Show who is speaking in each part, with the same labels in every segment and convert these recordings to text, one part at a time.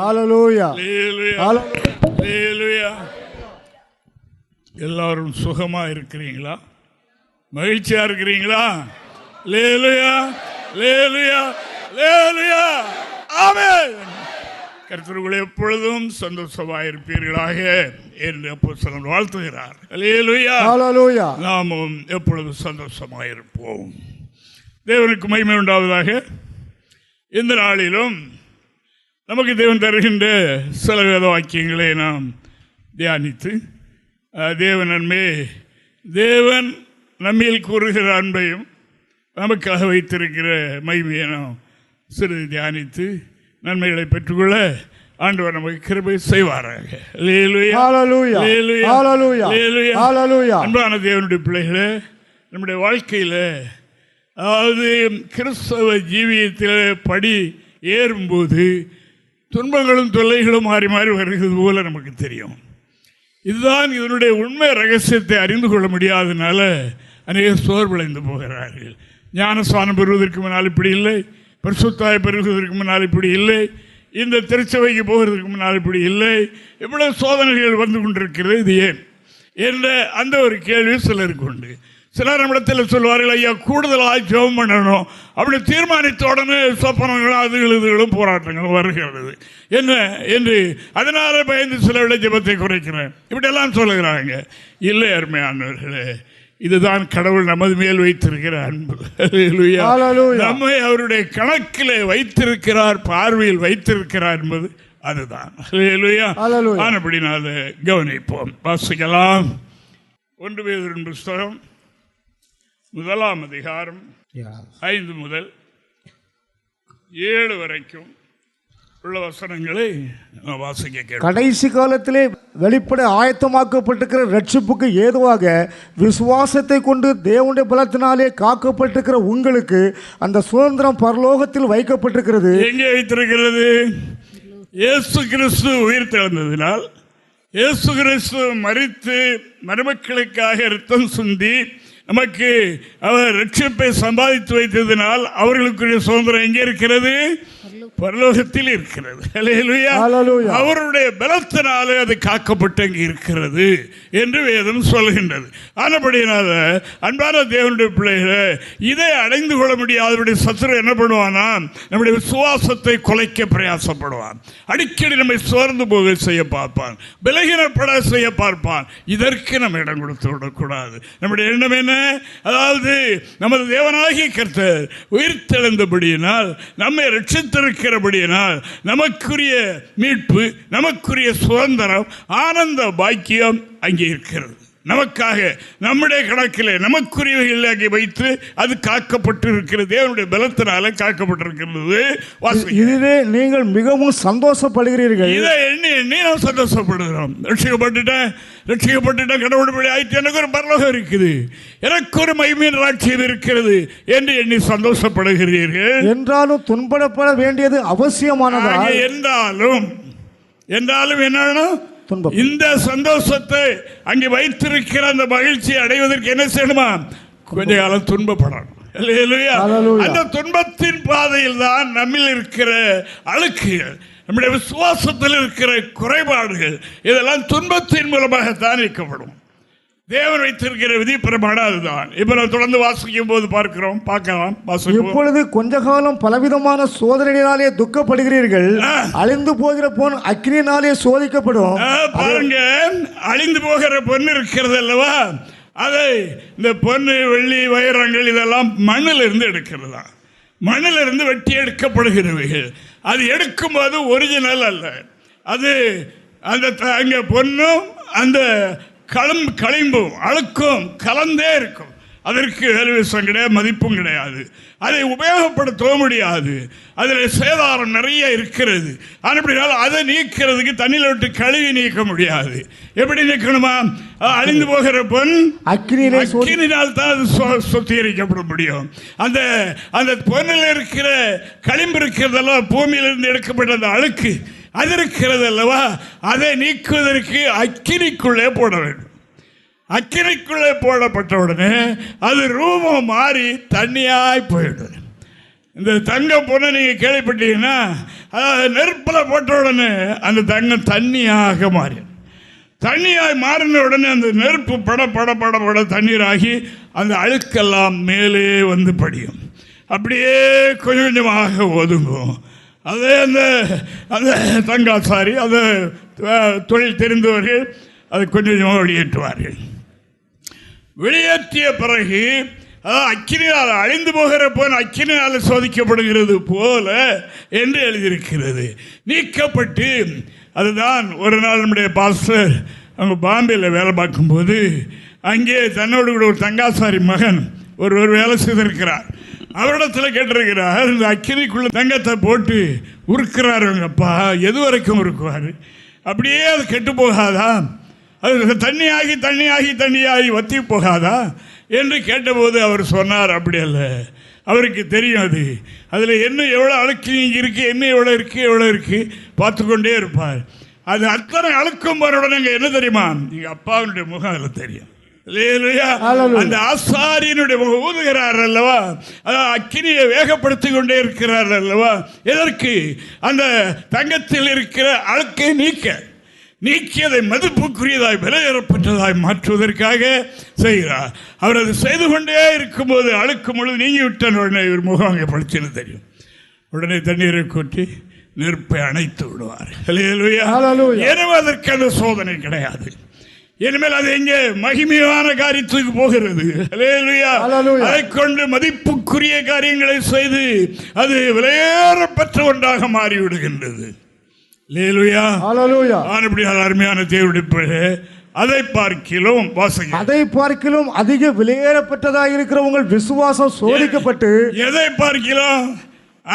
Speaker 1: ஹல்லேலூயா.
Speaker 2: ஹல்லேலூயா. எல்லாரும் சுகமா இருக்கிறீங்களா? மகிழ்ச்சியா இருக்கிறீங்களா? ஹல்லேலூயா, ஹல்லேலூயா, ஹல்லேலூயா. ஆமென். கர்த்தருக்குள்ளே எப்பொழுதும் சந்தோஷமாயிருப்பீர்களாக என்று அப்போஸ்தலன் வாழ்த்துகிறார். ஹல்லேலூயா, ஹல்லேலூயா. நாமும் எப்பொழுதும் சந்தோஷமாயிருப்போம். தேவனுக்கு மகிமை உண்டாவதாக. இந்த நாளிலும் நமக்கு தேவன் தருகின்ற சில வேத வாக்கியங்களை நாம் தியானித்து தேவன் நன்மை, தேவன் நம்மில் கூறுகிற அன்பையும் நமக்காக வைத்திருக்கிற மகிமையை நாம் சிறிது தியானித்து நன்மைகளை பெற்றுக்கொள்ள ஆண்டவர் நமக்கு கிருபை செய்வாராக. அன்பான தேவனுடைய பிள்ளைகளே, நம்முடைய வாழ்க்கையில், அதாவது கிறிஸ்தவ ஜீவியத்தில் படி ஏறும்போது துன்பங்களும் தொல்லைகளும் மாறி மாறி வருகிறது போல நமக்கு தெரியும். இதுதான் இதனுடைய உண்மை ரகசியத்தை அறிந்து கொள்ள முடியாதனால அநேக சோர்வடைந்து போகிறார்கள். ஞானஸ்நானம் பெறுவதற்கு முன்னால் இப்படி இல்லை, பரிசுத்தாய் பெறுவதற்கு முன்னால் இப்படி இல்லை, இந்த திருச்சபைக்கு போகிறதுக்கு முன்னால் இப்படி இல்லை, இவ்வளவு சோதனைகள் வந்து கொண்டிருக்கிறது. இது ஏன் என்ற அந்த ஒரு கேள்வி சிலருக்கு உண்டு. சிலர் நம்மிடத்தில் சொல்வார்கள், ஐயா கூடுதலாக ஜெபம் பண்ணணும் அப்படி தீர்மானித்த உடனே சொப்பனங்களும் அதுகளும் போராட்டங்களும் வருகிறது என்ன என்று அதனால பயந்து சிலருடைய ஜெபத்தை குறைக்கிறேன் இப்படியெல்லாம் சொல்லுகிறாங்க. இல்லை அருமையானவர்களே, இதுதான் கடவுள் நமது மேல் வைத்திருக்கிற அன்பு. நம்மை அவருடைய கணக்கில் வைத்திருக்கிறார், பார்வையில் வைத்திருக்கிறார் என்பது அதுதான். ஆனபடினால கவனிப்போம். வாசிக்கலாம். 1 பேதுரு புஸ்தகம் 1ஆம் அதிகாரம் 5 முதல் 7 வரைக்கும் உள்ள வசனங்களை வாசிக்க.
Speaker 1: கடைசி காலத்திலே வெளிப்பட ஆயத்தமாக்கப்பட்டிருக்கிற ரட்சிப்புக்கு ஏதுவாக விசுவாசத்தை கொண்டு தேவனுடைய பலத்தினாலே காக்கப்பட்டிருக்கிற உங்களுக்கு அந்த சுதந்திரம் பரலோகத்தில் வைக்கப்பட்டிருக்கிறது.
Speaker 2: எங்கே வைத்திருக்கிறது? இயேசு கிறிஸ்து உயிர் தெழுந்ததினால், இயேசு கிறிஸ்து மரித்து மருமக்களுக்காக இரத்தம் சிந்தி நமக்கு அவர் ரட்சிப்பை சம்பாதித்து வைத்ததினால் அவர்களுக்குரிய சுதந்திரம் எங்கே இருக்கிறது? பரலோகத்தில் இருக்கிறது. அவருடைய பலத்தினாலே அது காக்கப்பட்டு அங்கே இருக்கிறது என்று வேதம் சொல்கின்றது. ஆனபடியினால அன்பான தேவனுடைய பிள்ளைகளை இதை அடைந்து கொள்ள முடியாதவருடைய சத்துரு என்ன பண்ணுவானா, நம்முடைய விசுவாசத்தை குலைக்க பிரயாசப்படுவான். அடிக்கடி நம்மை சோர்ந்து போக செய்ய பார்ப்பான், பலகீனப்பட செய்ய பார்ப்பான். இதற்கு நம்ம இடம் கொடுத்து விடக்கூடாது. நம்முடைய எண்ணம் என்ன? அதாவது நமது தேவனாகிய கர்த்தர் உயிர்த்தெழுந்தபடியினால், நம்மை ரட்சித்திருக்கிறபடியினால் நமக்குரிய மீட்பு, நமக்குரிய சுதந்திரம், ஆனந்த பாக்கியம் அங்கே இருக்கிறது. நமக்காக நம்முடைய கணக்கில் நமக்குரியவைகள் அங்கே வைத்து அது காக்கப்பட்டு இருக்கிறது. தேவனுடைய பலத்தினால காக்கப்பட்டிருக்கிறது.
Speaker 1: இதுவே நீங்கள் மிகவும் சந்தோஷப்படுகிறீர்கள்.
Speaker 2: இதை எண்ணி நாம் சந்தோஷப்படுகிறோம். ரட்சிக்கப்பட்டுட்டேன், கடவுளுடைய ஆயிற்று, எனக்கு ஒரு பரலோகம் இருக்குது, எனக்கு ஒரு மகிமையின் ராட்சியம் இருக்கிறது என்று எண்ணி சந்தோஷப்படுகிறீர்கள்.
Speaker 1: என்றாலும் துன்பப்பட வேண்டியது அவசியமானதா?
Speaker 2: என்றாலும் என்ன? இந்த சந்தோஷத்தை அங்கே வைத்திருக்கிற அந்த மகிழ்ச்சியை அடைவதற்கு என்ன செய்யணுமா? கொஞ்ச காலம் துன்பப்படணும். அந்த துன்பத்தின் பாதையில் தான் நம்மில் இருக்கிற அழுக்குகள், நம்முடைய விசுவாசத்தில் இருக்கிற குறைபாடுகள், இதெல்லாம் துன்பத்தின் மூலமாகத்தான் நீக்கப்படும். தேவன் வைத்திருக்கிற விதி பிரமாணம் அதுதான். இப்ப நான் தொடர்ந்து வாசிக்கும் போது பார்க்கலாம்.
Speaker 1: இப்பொழுது கொஞ்ச காலம் பலவிதமான சோதனையினாலே துக்கப்படுகிறீர்கள். அழிந்து போகிற பொன் அக்கினியினாலே சோதிக்கப்படும்.
Speaker 2: பாருங்க, அழிந்து போகிற பொன் இருக்கிறது அல்லவா, அதை இந்த பொன்னு வெள்ளி வைரங்கள் இதெல்லாம் மண்ணில் இருந்து எடுக்கிறதா, மண்ணில் இருந்து வெட்டி எடுக்கப்படுகிறவைகள். அது எடுக்கும்போது ஒரிஜினல் அல்ல. அது அந்த அங்கே பொன்னும் அந்த களிம்பும் அழுக்கும் கலந்தே இருக்கும். அதற்கு வேல்விசம் கிடையாது, மதிப்பும் கிடையாது. அதை உபயோகப்படுத்தவும் முடியாது. அதில் சேதாரம் நிறைய இருக்கிறது. அப்படினால அதை நீக்கிறதுக்கு தண்ணியில் விட்டு கழுவி நீக்க முடியாது. எப்படி நீக்கணுமா? அழிந்து போகிற பொன் அக்கினியினால் தான் அது சுத்திகரிக்கப்பட முடியும். அந்த அந்த பொன்னில் இருக்கிற களிம்பு இருக்கிறதெல்லாம் பூமியிலிருந்து எடுக்கப்பட்ட அந்த அழுக்கு அது இருக்கிறது அல்லவா, அதை நீக்குவதற்கு அக்கினிக்குள்ளே போட வேண்டும். அக்கினிக்குள்ளே போடப்பட்ட உடனே அது ரூபம் மாறி தண்ணியாய் போயிடும். இந்த தங்க பொண்ணை நீங்கள் கேள்விப்பட்டீங்கன்னா நெருப்பில் போட்ட உடனே அந்த தங்கம் தண்ணியாக மாறிடும். தண்ணியாய் மாறின உடனே அந்த நெருப்பு பட பட பட பட தண்ணீராகி அந்த அழுக்கெல்லாம் மேலே வந்து படியும். அப்படியே கொஞ்சம் கொஞ்சமாக ஒதுங்கும். அதே அந்த அந்த தங்காசாரி அதை தொழில் தெரிந்தவர்கள் அதை கொஞ்சம் கொஞ்சமாக வெளியேற்றுவார்கள். வெளியேற்றிய பிறகு அக்கினியால் அழிந்து போகிற போன அக்கினியால் சோதிக்கப்படுகிறது போல என்று எழுதியிருக்கிறது. நீக்கப்பட்டு அதுதான் ஒரு நாள் நம்முடைய பாஸ்டர் அவங்க பாம்பேயில் வேலை பார்க்கும்போது அங்கே தன்னோடு கூட ஒரு தங்காசாரி மகன் ஒரு வேலை செய்திருக்கிறார். அவரிடத்தில் கேட்டிருக்கிறார், இந்த அக்கினிக்குள்ள தங்கத்தை போட்டு உருக்கிறார் அவங்க அப்பா, எது வரைக்கும் உருக்குவார்? அப்படியே அது கெட்டு போகாதா? அது தண்ணியாகி தண்ணியாகி தண்ணியாகி வற்றி போகாதா என்று கேட்டபோது அவர் சொன்னார், அப்படி அல்ல, அவருக்கு தெரியும் அதில் என்ன எவ்வளோ அழுக்கு இருக்குது, என்ன எவ்வளோ இருக்குது பார்த்து கொண்டே இருப்பார். அது அத்தனை அழுக்கும் போறவுடனே என்ன தெரியுமா, எங்கள் அப்பாவுடைய முகம் அதில் தெரியும். அந்த ஆசாரியனுடைய முகம் ஊதுகிறார் அல்லவா, அக்கினியை வேகப்படுத்தி கொண்டே இருக்கிறார் அல்லவா. எதற்கு? அந்த தங்கத்தில் இருக்கிற அழுக்கை நீக்கியதை மதிப்புக்குரியதாய் விலையேறப்பட்டதாய் மாற்றுவதற்காக செய்கிறார். அவர் அது செய்து கொண்டே இருக்கும்போது அழுக்கு முழுது நீங்கிவிட்ட உடனே இவர் முகம் அங்கே படிச்சுன்னு தெரியும். உடனே தண்ணீரை கொட்டி நெருப்பை அணைத்து விடுவார். எனவே அதற்கு அந்த சோதனை கிடையாது. இனிமேல் அது எங்கே மகிமையான காரியத்துக்கு போகிறது. அதை கொண்டு மதிப்புக்குரிய காரியங்களை செய்து அது விலையேறப்பட்ட ஒன்றாக மாறிவிடுகின்றது. அருமையான தேவனுடைய அதை பார்க்கிலும்
Speaker 1: அதிக விலையேறப்பட்டதாக இருக்கிற உங்கள் விசுவாசம் சோதிக்கப்பட்டு,
Speaker 2: எதை பார்க்கிலும்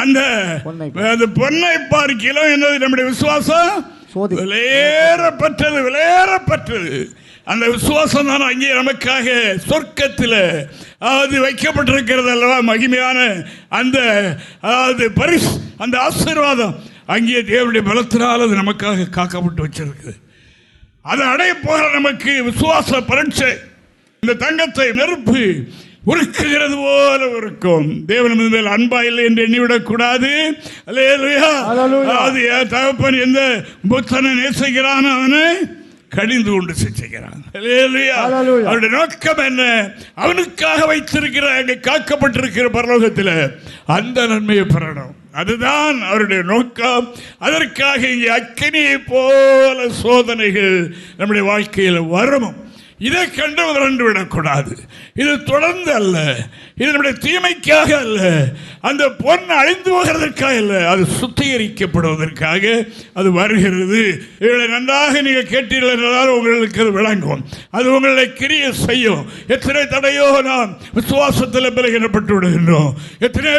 Speaker 2: அந்த பொன்னை பார்க்கிலும் என்னது நம்முடைய விசுவாசம் விலையேறப்பட்டது. அந்த விசுவாசம் தான் அங்கே நமக்காக சொர்க்கத்தில் அது வைக்கப்பட்டிருக்கிறது அல்லவா. மகிமையான அந்த பரிசு, அந்த ஆசீர்வாதம் அங்கே தேவனுடைய பலத்தினால் அது நமக்காக காக்கப்பட்டு வச்சிருக்கு. அதை அடைய போகிற நமக்கு விசுவாச பரீட்சை. இந்த தங்கத்தை நெருப்பு உருக்குகிறது போல இருக்கும். தேவன் மேல் அன்பா இல்லை என்று எண்ணிவிடக்கூடாது. அது தகப்பன் எந்த புத்தனை நேசிக்கிறான் அவனை கடிந்து கொண்டு சிக்கிறான். அவருடைய நோக்கம் என்ன? அவனுக்காக வைத்திருக்கிற அங்கே காக்கப்பட்டிருக்கிற பரலோகத்தில் அந்த நன்மையை பெறணும். அதுதான் அவருடைய நோக்கம். அதற்காக இங்கே அக்கினியை போல சோதனைகள் நம்முடைய வாழ்க்கையில் வரும். இதை கண்டு விரண்டு விடக்கூடாது. இது தொடர்ந்து அல்ல, இது நம்முடைய தீமைக்காக அல்ல, அந்த பொன் அழிந்து போகிறதற்காக அல்ல, அது சுத்திகரிக்கப்படுவதற்காக அது வருகிறது. இவளை நன்றாக நீங்கள் கேட்டீர்கள் என்றால் உங்களுக்கு அது விளங்கும், அது உங்களை கிரிய செய்யும். எத்தனை தடையோ நாம் விசுவாசத்தில் பலகீனப்பட்டு விடுகின்றோம், எத்தனை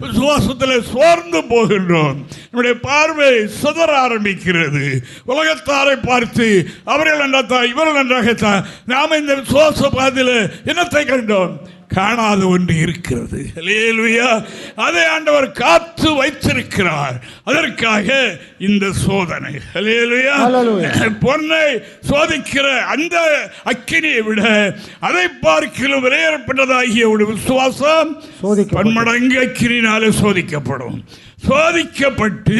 Speaker 2: விசுவாசத்தில் சோர்ந்து போகின்றோம். நம்முடைய பார்வை சிதற ஆரம்பிக்கிறது. உலகத்தாரை பார்த்து அவர்கள் நன்றாத்தான் இவர்கள் நன்றாகத்தான், நாம் இந்த விசுவாச பாதையில் என்னத்தை கண்டோம்? காணாத ஒன்று இருக்கிறது. அதை ஆண்டவர் காத்து வைத்திருக்கிறார். அதற்காக இந்த சோதனை. பொன்னை சோதிக்கிற அந்த அக்கினியை விட அதை பார்க்கிலும் விலையேறப்பட்டதாகிய ஒரு விசுவாசம் பன்மடங்கு அக்கினினாலே சோதிக்கப்படும். சோதிக்கப்பட்டு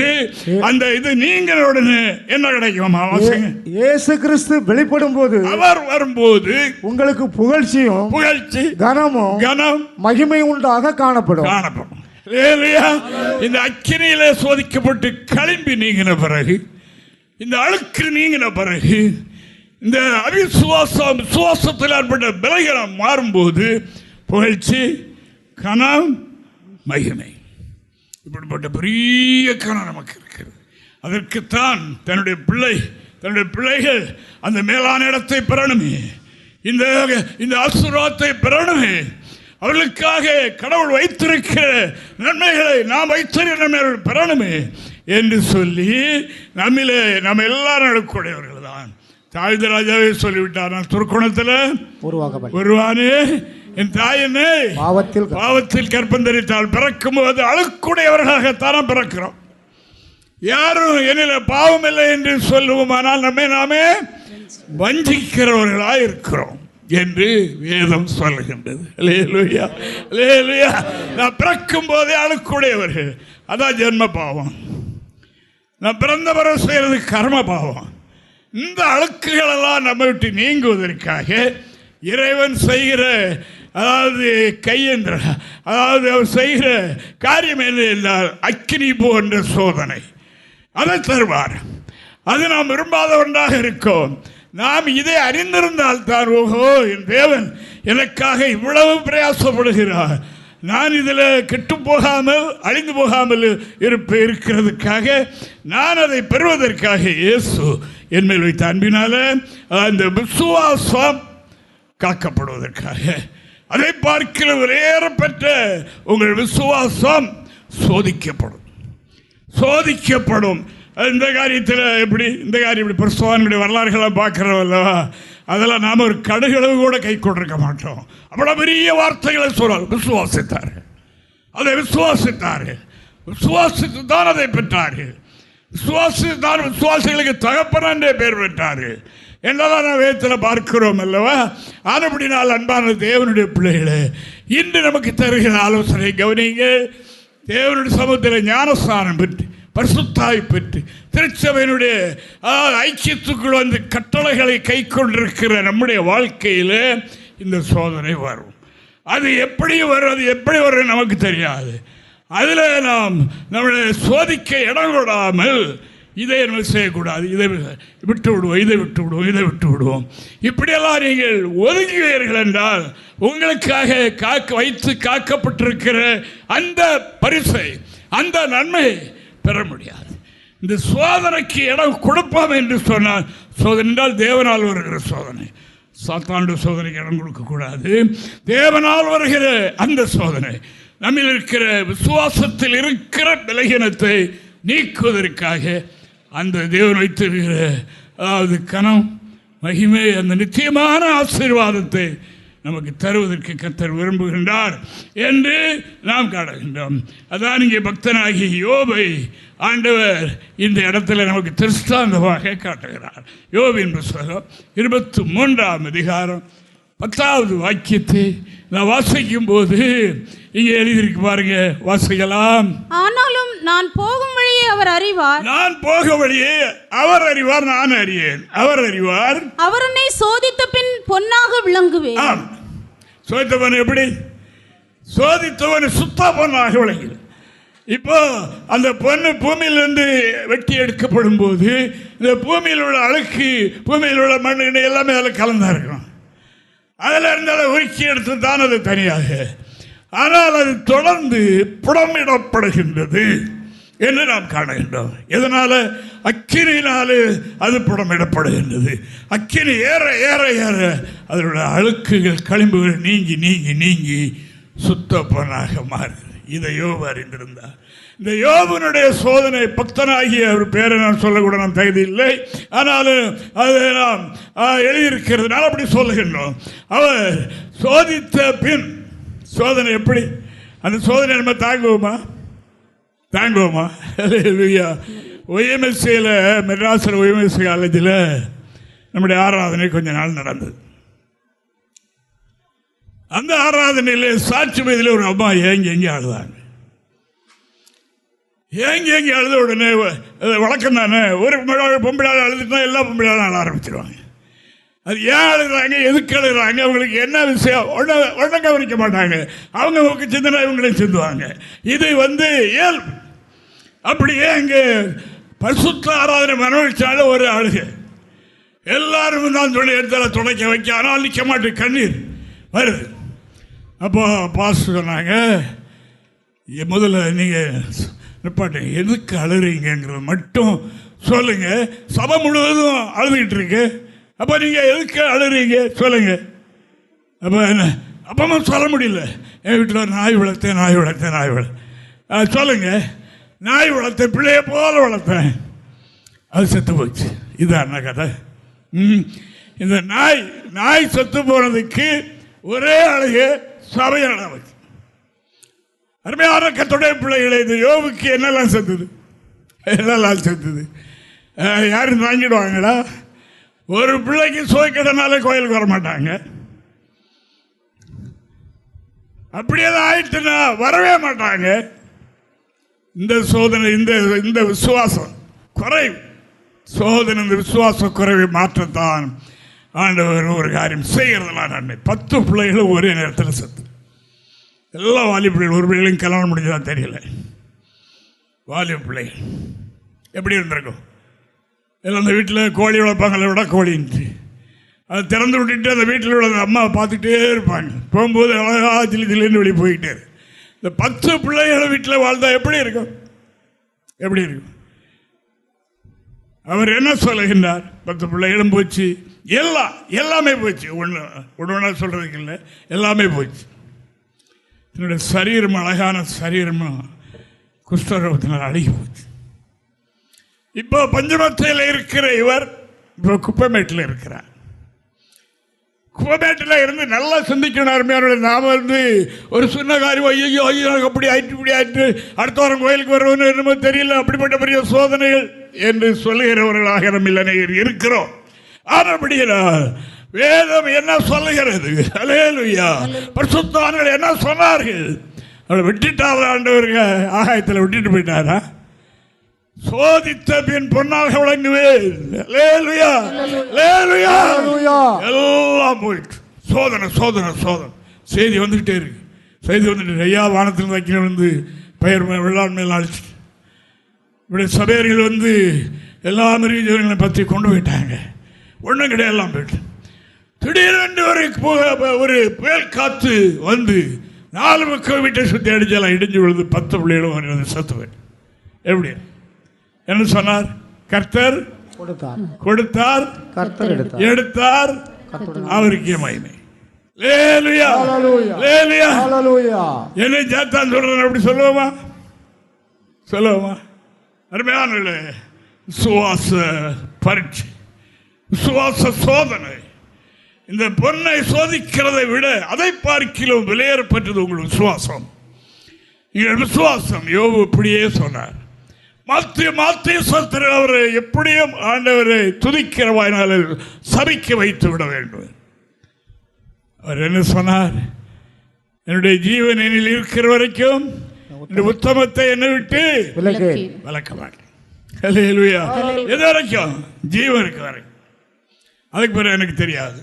Speaker 2: அந்த இது நீங்க உடனே என்ன கிடைக்கும்?
Speaker 1: இயேசு கிறிஸ்து வெளிப்படும் போது,
Speaker 2: அவர் வரும்போது உங்களுக்கு
Speaker 1: புகழ்ச்சி கனம் மகிமை உண்டாக காணப்படும்.
Speaker 2: இந்த அக்கினியிலே சோதிக்கப்பட்டு களிம்பி நீங்கின பிறகு, இந்த அழுக்கு நீங்கின பிறகு, இந்த அவிசுவாசம் விசுவாசத்தில் ஏற்பட்ட பலகீனம் மாறும்போது புகழ்ச்சி கனம் மகிமை, இப்படிப்பட்ட பெரிய கனம் நமக்கு இருக்கிறது. அதற்குத்தான் தன்னுடைய பிள்ளைகள் அந்த மேலான இடத்தை பெறணுமே, இந்த ஆசீர்வாதத்தை பெறணுமே, அவர்களுக்காக கடவுள் வைத்திருக்கிற நன்மைகளை நாம் வைத்திருக்கிற நன்மைகள் பெறணுமே என்று சொல்லி நம்ம எல்லாரும் நடக்கூடியவர்கள் தான். தாவீது ராஜாவே சொல்லிவிட்டார், நான் துர்க்குணத்தில் உருவானே, என் தாயனே பாவத்தில் கற்பந்தரித்தால் பிறக்கும் போது அழுக்குடையவர்களாகத்தானே பிறக்கிறோம். யாரும் என்னில பாவம் இல்லை என்று சொல்லுவோமானால் நம்மை நாமே வஞ்சிக்கிறவர்களாக இருக்கிறோம் என்று வேதம் சொல்லுகின்றது. நான் பிறக்கும் போதே அழுக்குடையவர்கள், அதான் ஜென்ம பாவம். நான் பிறந்த பிறகு செய்கிறது கர்ம பாவம். இந்த அழுக்குகளெல்லாம் நம்ம விட்டு நீங்குவதற்காக இறைவன் செய்கிற, அதாவது கையென்ற, அதாவது அவர் செய்கிற காரியம் என்ன என்றால் அக்கினி போன்ற சோதனை அதை தருவார். அது நாம் விரும்பாத ஒன்றாக இருக்கும். நாம் இதை அறிந்திருந்தால் தான், ஓஹோ என் தேவன் எனக்காக இவ்வளவு பிரயாசப்படுகிறார், நான் இதில் கெட்டு போகாமல் அழிந்து போகாமல் இருக்கிறதுக்காக, நான் அதை பெறுவதற்காக இயேசு என் மேல் வைத்த அன்பினால அந்த விசுவாசம் காக்கப்படுவதற்காக, அதை பார்க்கிற உயரப்பட்ட உங்கள் விசுவாசம் சோதிக்கப்படும். இந்த காரியத்தில் எப்படி, இந்த காரியம் இப்படி பரிசுத்தவான்களுடைய வரலாறுகளாக பார்க்குறோம் அல்லவா, அதெல்லாம் நாம் ஒரு கடுகளவு கூட கை கொண்டிருக்க மாட்டோம். அவ்வளோ பெரிய வார்த்தைகளை சொல்றாங்க. அதை விசுவாசித்தார்கள், விசுவாசித்து தான் அதை பெற்றார்கள், விசுவாசித்தான் விசுவாசிகளுக்கு தகப்பன் என்றே பேர் பெற்றார்கள் என்றெல்லாம் நான் வேதத்தில் பார்க்கிறோம் அல்லவா. ஆனபடினால் அன்பான தேவனுடைய பிள்ளைகளே, இன்று நமக்கு தருகிற ஆலோசனை கவனிங்க. தேவனுடைய சமூகத்தில் ஞானஸ்தானம் பெற்று பரிசுத்தாய் பெற்று திருச்சபையினுடைய ஐக்கியத்துக்குள் வந்து கட்டளைகளை கை கொண்டிருக்கிற நம்முடைய வாழ்க்கையில் இந்த சோதனை வரும். அது எப்படி வரும் நமக்கு தெரியாது. அதில் நாம் நம்முடைய சோதிக்க இடம் கொடாமல் இதை நம்ம செய்யக்கூடாது, இதை விட்டு விடுவோம். இப்படியெல்லாம் நீங்கள் ஒதுங்குவீர்கள் என்றால் உங்களுக்காக வைத்து காக்கப்பட்டிருக்கிற அந்த பரிசை, அந்த நன்மை பெற முடியாது. இந்த சோதனைக்கு இடம் கொடுப்போம் என்று சொன்னால், சோதனை என்றால் தேவனால் வருகிற சோதனை, சாத்தானுடைய சோதனைக்கு இடம் கொடுக்கக்கூடாது. தேவனால் வருகிற அந்த சோதனை நம்மில் இருக்கிற விசுவாசத்தில் இருக்கிற பலகீனத்தை நீக்குவதற்காக அந்த தேவன் வைத்திருக்கிற, அதாவது கனம், மகிமை, அந்த நிச்சயமான ஆசீர்வாதத்தை நமக்கு தருவதற்கு கர்த்தர் விரும்புகின்றார் என்று நாம் காணுகின்றோம். அதான் இங்கே பக்தனாகிய யோபை ஆண்டவர் இந்த இடத்துல நமக்கு திருஷ்டாந்தமாக காட்டுகிறார். யோபின் புத்தகம் 23ஆம் அதிகாரம் 10வது வாக்கியத்தை நான் வாசிக்கும் போது இங்கே எழுதியிருக்கு பாருங்க, வாசிக்கலாம்.
Speaker 3: ஆனாலும் நான் போகும் வழியை அவர் அறிவார்,
Speaker 2: நான் அறியேன், அவர் அறிவார்.
Speaker 3: அவர் என்னை சோதித்த பின் பொன்னாக விளங்குவேன்.
Speaker 2: சோதித்தவன் எப்படி? சோதித்தவன் சுத்த பொன்னாக விளங்குவேன். இப்போ அந்த பொண்ணு பூமியிலிருந்து வெட்டி எடுக்கப்படும் போது இந்த பூமியில் உள்ள அழுக்கு, பூமியில் உள்ள மண் எல்லாமே அதில் கலந்தா இருக்கணும். அதில் இருந்தாலும் உருக்கி எடுத்து தான் அது தனியாக, ஆனால் அது தொடர்ந்து புடமிடப்படுகின்றது என்று நாம் காணுகின்றோம். இதனால அக்கினியினாலே அது புடமிடப்படுகின்றது. அக்கினி ஏற ஏற ஏற அதனுடைய அழுக்குகள், களிம்புகள் நீங்கி நீங்கி நீங்கி சுத்த பொன்னாக மாறுகிறது. இதை யோபு அறிந்திருந்தார். இந்த யோபுனுடைய சோதனை, பக்தனாகிய ஒரு பேரை நான் சொல்லக்கூட நாம் தகுதி இல்லை, ஆனாலும் அதை நாம் எழுதியிருக்கிறதுனால அப்படி சொல்லுகின்றோம். அவர் சோதித்த பின், சோதனை எப்படி, அந்த சோதனை நம்ம தாங்குவோமா? ஒய்எம்எஸ்சியில், மெட்ராஸில் ஒய்எம்எஸ்சி காலேஜில் நம்முடைய ஆராதனை கொஞ்ச நாள் நடந்தது. அந்த ஆராதனையில் சாட்சி வயதில் ஒரு அம்மா ஏங்கி அழுதாங்க. ஏங்கி அழுத உடனே வழக்கம் தானே, ஒரு பொம்பளால் அழுதுட்டா எல்லா பொம்பளாலும் அழ ஆரம்பிச்சிருவாங்க. அது ஏன் அழுகிறாங்க, எதுக்கு அழுகிறாங்க, அவங்களுக்கு என்ன விஷயம் உடனே கவனிக்க மாட்டாங்க. அவங்க சிந்தனை இவங்களையும் சிந்துவாங்க. இது இயல்பு. அப்படியே இங்கே பரிசுத்த ஆராதனை மனவழிச்சாலும் ஒரு அழுகை, எல்லாரும் தான் சொல்லி எடுத்தால துடைக்க வைக்க, ஆனால் நிற்க மாட்டு கண்ணீர் வருது. அப்போ பாஸ் சொன்னாங்க, முதல்ல நீங்கள் நிப்பாட்டுங்க, எதுக்கு அழுறீங்கிறது மட்டும் சொல்லுங்க. சபை முழுவதும் அழுதுகிட்டு இருக்கு, அப்போ நீங்கள் எதுக்கு அழுறீங்க சொல்லுங்க. அப்போ என்ன, அப்பமா சொல்ல முடியல. என் வீட்டில் நாய் வளர்த்தேன் சொல்லுங்க. நாய் வளர்த்தேன், பிள்ளைய போல வளர்த்தேன், அது செத்து போச்சு. இதான் கதை. இந்த நாய் செத்து போனதுக்கு ஒரே அழகு சபையான வச்சு. அருமையான கர்த்தருடைய பிள்ளைகளை, இந்த யோபுக்கு என்னெல்லாம் செத்துது யாரும் வாங்கிடுவாங்களா? ஒரு பிள்ளைக்கு சோய்க்கடனால கோயிலுக்கு வர மாட்டாங்க. அப்படியே ஆயிட்டுனா வரவே மாட்டாங்க. இந்த சோதனை, இந்த விசுவாசம் குறைவு. சோதனை இந்த விசுவாச குறைவை மாற்றத்தான் ஆண்டவர் ஒரு காரியம் செய்கிறதெல்லாம். நன்மை 10 பிள்ளைகளும் ஒரே நேரத்தில் செத்து. எல்லா வாலிப பிள்ளைகள், ஒரு பிள்ளைகளையும் கல்யாணம் முடிஞ்சதான் தெரியல. வாலிப பிள்ளைகள் எப்படி இருந்திருக்கும்? எல்லாம் அந்த வீட்டில் கோழி வளர்ப்பாங்கள விட கோழின்ட்டு அதை திறந்து விட்டுட்டு அந்த வீட்டில் உள்ள அம்மாவை பார்த்துக்கிட்டே இருப்பாங்க. போகும்போது அழகா ஜில்லி ஜில்லின்னு வெளியே போய்கிட்டே இருக்கு. இந்த 10 பிள்ளைகளை வீட்டில் வாழ்ந்தா எப்படி இருக்கும்? எப்படி இருக்கும்? அவர் என்ன சொல்லுகின்றார்? 10 பிள்ளைகளும் போச்சு, எல்லாமே போச்சு. ஒன்று சொல்றதுக்கு இல்லை, எல்லாமே போச்சு. என்னுடைய சரீரம், அழகான சரீரமும் குஷ்டரோகத்தினால் அழுகி போச்சு. இப்போ பஞ்சமத்தையில் இருக்கிற இவர் இப்போ குப்பமேட்டில் இருக்கிறார். குப்பமேட்டில் இருந்து நல்லா சிந்திக்கணும். அருமையான நாம் ஒரு சின்ன காரியம், ஐயோ ஐயோ அப்படி ஆயிட்டு இப்படி ஆயிட்டு அடுத்த வாரம் கோயிலுக்கு வருவோன்னு என்னமோ தெரியல, அப்படிப்பட்ட பெரிய சோதனைகள் என்று சொல்லுகிறவர்களாக நம்ம இளைஞர் இருக்கிறோம். ஆனபடியால் வேதம் என்ன சொல்லுகிறது? அல்லேலூயா. பரிசுத்தவான்கள் என்ன சொன்னார்கள்? அவளை விட்டுட்டாரா? ஆண்டவருங்க ஆகாயத்தில் விட்டுட்டு போயிட்டாரா? சோதித்த பின் பொன்னாக விளங்குவேன். அல்லேலூயா, அல்லேலூயா. எல்லாம் போயிட்டு சோதனை சோதனை சோதனை. செய்தி வந்துகிட்டே இருக்கு. செய்தி வந்துட்டு ஐயா வானத்தில் வைக்கிற வந்து பெயர் வெள்ளாண்மையெல்லாம் அழிச்சிட்டு இப்படி சபையர்கள் வந்து எல்லா மிருக ஜீவன்களை பற்றி கொண்டு போயிட்டாங்க. ஒன்றும் கிடையாது போயிட்டு திடீரென்று ஒரு புயல் காற்று வந்து 4 பக்கம் வீட்டை சுற்றி அடிச்செல்லாம் இடிஞ்சு விழுந்து 10 பிள்ளைகளும் சத்துவேன். எப்படி என்ன சொன்னார்? கர்த்தர் கொடுத்தார், கர்த்தர் எடுத்தார், அவருக்கு மகிமை. அல்லேலூயா, அல்லேலூயா. என்ன ஜாத்தான் சொல்றேன் அப்படி சொல்லுவோமா? சொல்லுவோமா? அருமையான விசுவாச பரீட்சை, விசுவாச சோதனை. இந்த பொன்னை சோதிக்கிறதை விட அதை பார்க்கிலும் விலையேறப்பட்டது உங்கள் விசுவாசம். எங்கள் விசுவாசம். யோபு இப்படியே சொன்னார். மாத்திய சத்திர அவரை எப்படியும் ஆண்டவரை துதிக்கிற வாயினால சபிக்க வைத்து விட வேண்டும். அவர் என்ன சொன்னார்? என்னுடைய ஜீவன் என்னில் இருக்கிற வரைக்கும் இந்த உத்தமத்தை என்னை விட்டு விலக்க மாட்டேன். அல்லேலூயா. எது வரைக்கும்? ஜீவன் இருக்க வரைக்கும். அதுக்கு பிறகு எனக்கு தெரியாது.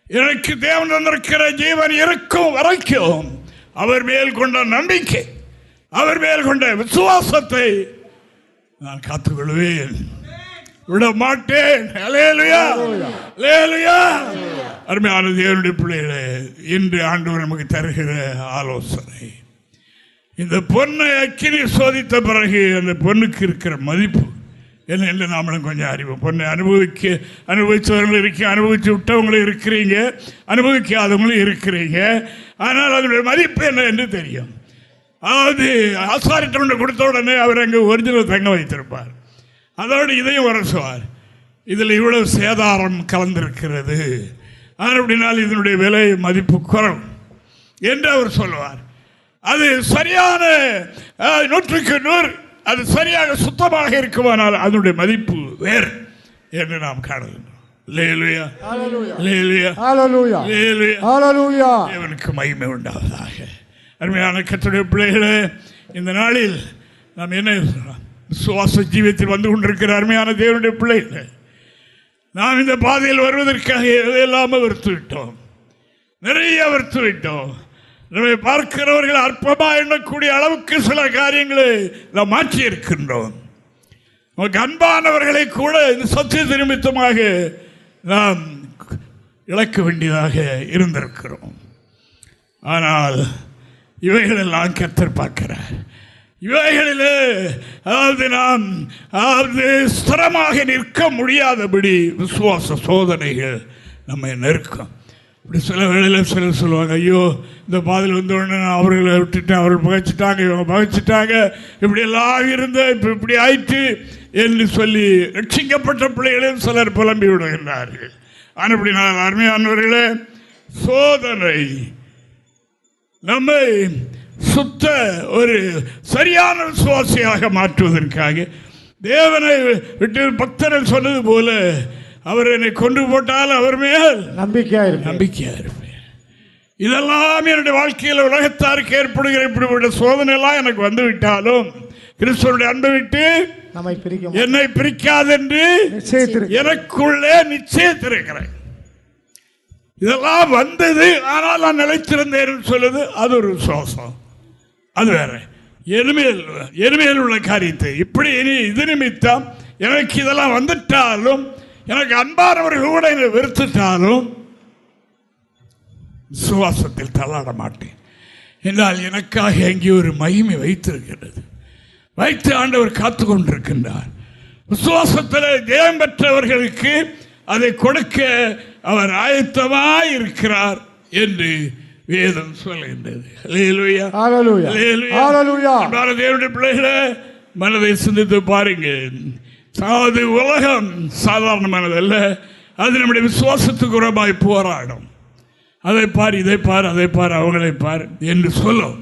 Speaker 2: எனக்கு தேவன் தந்திருக்கிற ஜீவன் இருக்கும் வரைக்கும் அவர் மேல் கொண்ட நம்பிக்கை, அவர் மேல் கொண்ட விசுவாசத்தை நான் காத்துக்கொள்வேன், விட மாட்டேன். அல்லேலூயா, அல்லேலூயா. அருமையான தேவனுடைய பிள்ளைகளே, இன்று ஆண்டவர் நமக்கு தருகிற ஆலோசனை, இந்த பொன்னை அக்கினி சோதித்த பிறகு அந்த பொண்ணுக்கு இருக்கிற மதிப்பு என்ன என்று நாமளும் கொஞ்சம் அறிவோம். பொண்ணை அனுபவிச்சவங்களும் இருக்கீங்க, அனுபவிச்சு விட்டவங்களும் இருக்கிறீங்க, அனுபவிக்காதவங்களும் இருக்கிறீங்க. ஆனால் அதனுடைய மதிப்பு என்ன என்று தெரியும். அதாவது ஆசாரிட்ட கொடுத்த உடனே அவர் அங்கே ஒரிஜினல் தங்க வைத்திருப்பார். அதோடு இதையும் உரசுவார். இதில் இவ்வளவு சேதாரம் கலந்திருக்கிறது, அப்படினால் இதனுடைய விலை மதிப்பு குறைவு என்று அவர் சொல்லுவார். அது சரியான 100க்கு 100 அது சரியாக சுத்தமாக இருக்குமானால் அதனுடைய மதிப்பு வேறு என்று நாம் காணுகின்றோம். அல்லேலூயா, அல்லேலூயா, அல்லேலூயா. தேவனுக்கு மகிமை உண்டாவதாக. அருமையான கர்த்தருடைய பிள்ளைகளே, இந்த நாளில் நாம் என்ன விசுவாச ஜீவியத்தில் வந்து கொண்டிருக்கிற அருமையான தேவனுடைய பிள்ளைகளே, நாம் இந்த பாதையில் வருவதற்காக எதையெல்லாம் வெறுத்து விட்டோம், நிறைய வெறுத்து விட்டோம். நம்மை பார்க்கிறவர்கள் அற்பமாக எண்ணக்கூடிய அளவுக்கு சில காரியங்களை நாம் மாற்றி இருக்கின்றோம். நமக்கு அன்பானவர்களை கூட இந்த சத்திய நிமித்தமாக நாம் இழக்க வேண்டியதாக இருந்திருக்கிறோம். ஆனால் இவைகளெல்லாம் கர்த்தர் பார்க்கிறார். இவைகளிலே நாம் ஸ்திரமாக நிற்க முடியாதபடி விசுவாச சோதனைகள் நம்மை நெருக்கம். இப்படி சில வேளையில் சிலர் சொல்லுவாங்க, ஐயோ இந்த பாதையில் வந்தோடனே நான் அவர்களை விட்டுட்டேன், அவர்கள் பகைச்சிட்டாங்க, இவங்க பகைச்சிட்டாங்க, இப்படி எல்லாம் இருந்த இப்போ இப்படி ஆயிற்று என்று சொல்லி ரட்சிக்கப்பட்ட பிள்ளைகளையும் சிலர் புலம்பி விடுகின்றார்கள். ஆனால் இப்படி நான் அருமையானவர்களே, சோதனை நம்மை சுத்த ஒரு சரியான விசுவாசியாக மாற்றுவதற்காக தேவனை விட்டு பக்தர்கள் சொன்னது போல அவர் என்னை கொண்டு போட்டால் அவர் மேல் நம்பிக்கையா இருப்பேன். இதெல்லாம் என்னுடைய வாழ்க்கையில் உலகத்தாருக்கு ஏற்படுகிற இப்படிப்பட்ட சோதனை எல்லாம் எனக்கு வந்து விட்டாலும் கிறிஸ்துவனுடைய அன்பை விட்டு
Speaker 1: நம்மை பிரிக்க
Speaker 2: என்னை பிரிக்காதென்று எனக்குள்ளே நிச்சயத்திருக்கிறேன். இதெல்லாம் வந்தது, ஆனால் நான் நிலைத்திருந்தேன் சொல்லுது, அது ஒரு விசுவாசம். அது வேற. எருமையில் உள்ள காரியத்தை இப்படி இனி இது நிமித்தம் எனக்கு இதெல்லாம் வந்துட்டாலும், எனக்கு அன்பானவர்கள் கூட என்னை வெறுத்துட்டாலும் விசுவாசத்தில் தள்ளாட மாட்டேன். என்றால் எனக்காக எங்கே ஒரு மகிமை வைத்திருக்கிறது, வைத்து ஆண்டவர் காத்து கொண்டிருக்கின்றார். விசுவாசத்தில் ஜெயம் பெற்றவர்களுக்கு அதை கொடுக்க அவர் ஆயத்தமாய் இருக்கிறார் என்று வேதம் சொல்கின்றது. அல்லேலூயா, அல்லேலூயா. தேவனுடைய பிள்ளைகளே, மனதை சிந்தித்து பாருங்கள். அது உலகம் சாதாரணமானதல்ல. அது நம்முடைய விசுவாசத்துக்கு உரமாய் போராடும். அதை பார், இதை பார், அதை பார், அவங்களை பார் என்று சொல்லும்.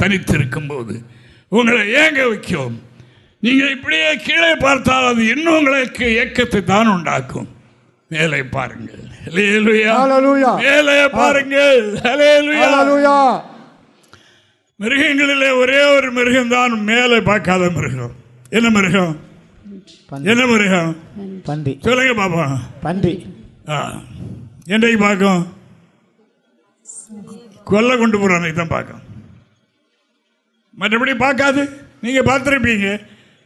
Speaker 2: தனித்திருக்கும் போது உங்களை ஏங்க வைக்கும். நீங்கள் இப்படியே கீழே பார்த்தால் அது இன்னும் உங்களுக்கு ஏக்கத்தை தான் உண்டாக்கும். மேலே பாருங்கள், மேலே பாருங்கள். மிருகங்களிலே ஒரே ஒரு மிருகம் தான் மேலே பார்க்காத மிருகம். என்ன மிருகம்? என்ன மிருகம்?
Speaker 1: பன்றி.
Speaker 2: சொல்லுங்க பாப்பா.
Speaker 1: பன்றி.
Speaker 2: என்றைக்கு பார்க்கும்? கொல்ல கொண்டு போறான் தான் பார்க்கும், மற்றபடி பார்க்காது. நீங்க பார்த்துருப்பீங்க.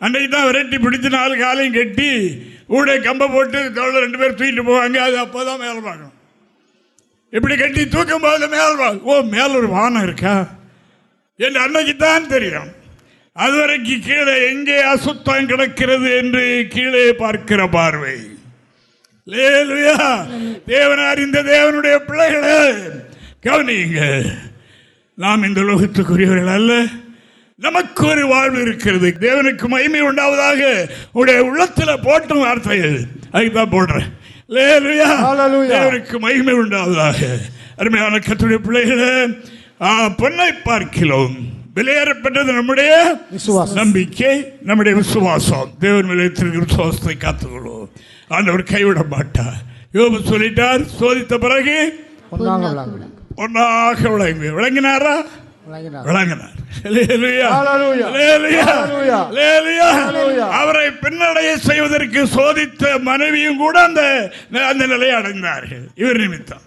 Speaker 2: அன்றைக்கு தான் விரட்டி பிடிச்சி 4 காலையும் கட்டி ஊடே கம்பை போட்டு தோளில் 2 பேர் தூக்கிட்டு போவாங்க. அது அப்போதான் மேலே பார்க்கணும். இப்படி கட்டி தூக்கும் போது மேலே பார்க்கும். ஓ, மேல ஒரு வானம் இருக்கா என்று அன்னைக்கு தான் தெரியும். அதுவரைக்கு கீழே எங்கே அசுத்தம் கிடக்கிறது என்று கீழே பார்க்கிற பார்வை. அல்லேலூயா. தேவனை அறிந்த தேவனுடைய பிள்ளைகளே, கவனியுங்க. நாம் இந்த லோகத்துக்குரியவர்கள் அல்ல. நமக்கு ஒரு வாழ்வு இருக்கிறது. தேவனுக்கு மகிமை உண்டாவதாக உடைய உள்ளத்தில் போட்டும் வார்த்தைகள் அதுதான் போடுறேன். தேவனுக்கு மகிமை உண்டாவதாக. அருமையான கர்த்தருடைய பிள்ளைகளே, பொன்னை பார்க்கிறோம் விலையேறப்பட்டது நம்முடைய நம்பிக்கை, நம்முடைய விசுவாசம். தேவன் விளைத்திருக்கிற விசுவாசத்தை காத்துக்கொள்வோம். ஆண்டவர் கைவிட மாட்டார். யோபு சொல்லிட்டார், சோதித்த பிறகு பொன்னாக விளங்கினாரா? விளங்கினார். அவரை பின்னடைய செய்வதற்கு சோதித்த மனைவியும் கூட அந்த நிலையை அடைந்தார்கள் இவர் நிமித்தம்.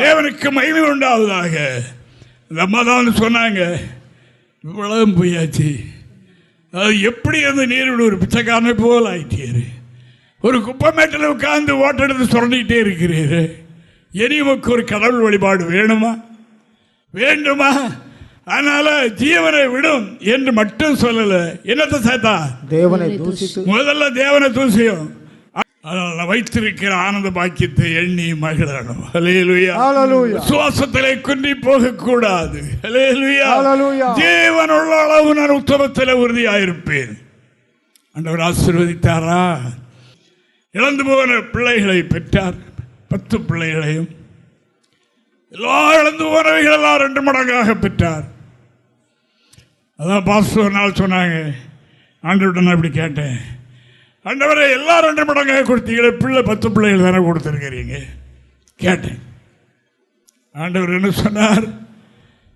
Speaker 2: தேவனுக்கு மகிமை உண்டாவதாக. இந்த அம்மா தான் சொன்னாங்க, இவ்வளவு போயாச்சு, அது எப்படி அந்த நீரோட ஒரு பிச்சைக்காரனை போல் ஆயிட்டீரு, ஒரு குப்பை மேட்டில் உட்கார்ந்து ஓட்டெடுத்து சுரண்டிக்கிட்டே இருக்கிறீரு. இனி உமக்கு ஒரு கடவுள் வழிபாடு வேணுமா? வேண்டுமா? அதனால ஜீவனை விடும் என்று மட்டும் சொல்லல. என்னத்தை சேர்த்தா? தேவனை தூசித்து. முதல்ல தேவனை தூசியும். அதனால வைத்திருக்கிற ஆனந்த பாக்கியத்தை எண்ணி மகிழணும். அல்லேலூயா. விசுவாசத்திலே குன்றி போக கூடாது. அல்லேலூயா. ஜீவனுள்ள அளவு நான் உத்தமத்தில் உறுதியாயிருப்பேன். ஆண்டவர் ஆசீர்வதித்தாரா? இழந்து போன பிள்ளைகளை பெற்றார். 10 பிள்ளைகளையும் எல்லா இழந்து போனவைகள் எல்லாம் 2 மடங்காக பெற்றார். அதான் பாஸ்டர் ஒரு நாள் சொன்னாங்க, ஆண்டவர்கிட்ட நான் இப்படி கேட்டேன், ஆண்டவரை எல்லாம் 2 மடங்காக கொடுத்தீங்களே, பிள்ளை 10 பிள்ளைகள் தானே கொடுத்துருக்கிறீங்க கேட்டேன். ஆண்டவர் என்ன சொன்னார்?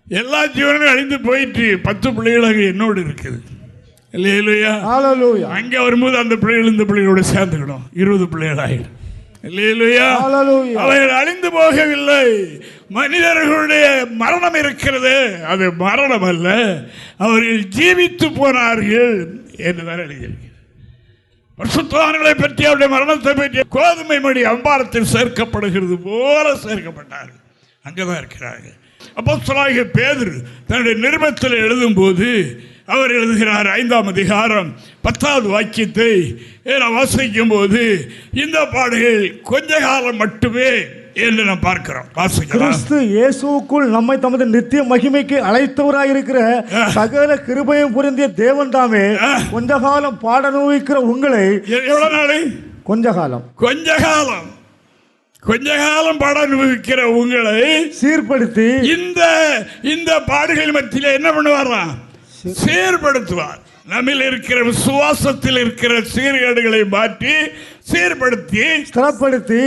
Speaker 2: எல்லா ஜீவனும் அழிந்து போயிட்டு 10 பிள்ளைகளாக என்னோடு இருக்குது. இல்லையா? அங்கே வரும்போது அந்த பிள்ளைகள் இந்த பிள்ளைகளோட சேர்ந்துக்கணும், 20 பிள்ளைகள் ஆகிடும். அவைகள் அழிந்து போகவில்லை. மனிதர்களுடைய மரணம் இருக்கிறது, அது மரணம் அல்ல, அவர்கள் ஜீவித்து போனார்கள் என்றுதான் எழுதியிருக்கிறது. பரிசுத்தவான்களை பற்றி அவருடைய மரணத்தை பற்றி கோதுமை மணி அம்பாரத்தில் சேர்க்கப்படுகிறது போல சேர்க்கப்பட்டார்கள். அங்கேதான் இருக்கிறார்கள். அப்போஸ்தலனாகிய பேதுரு தன்னுடைய நிருபத்தில் எழுதும் போது அவர் எழுதுகிறார், 5ஆம் அதிகாரம் 10வது வாக்கியத்தை வாசிக்கும் போது, இந்த பாடுகள் கொஞ்ச காலம் மட்டுமே என்று நாம் பார்க்கிறோம்.
Speaker 1: கிறிஸ்து இயேசுவுக்குள் நம்மை தமது நித்திய மகிமைக்கு அழைத்தவராயிருக்கிற சகல கிருபையும் புரிந்திய தேவன் தாமே கொஞ்ச காலம் பாட அனுபவிக்கிற உங்களை.
Speaker 2: எவ்வளவு நாளை?
Speaker 1: கொஞ்ச காலம்.
Speaker 2: கொஞ்ச காலம் பாட அனுபவிக்கிற உங்களை சீர்படுத்தி இந்த பாடுகள் மத்தியில் என்ன பண்ணுவாராம்? சீர்படுத்துவார். நம்மில் இருக்கிற விசுவாசத்தில் இருக்கிற சீர்கேடுகளை மாற்றி சீர்படுத்தி ஸ்திரப்படுத்தி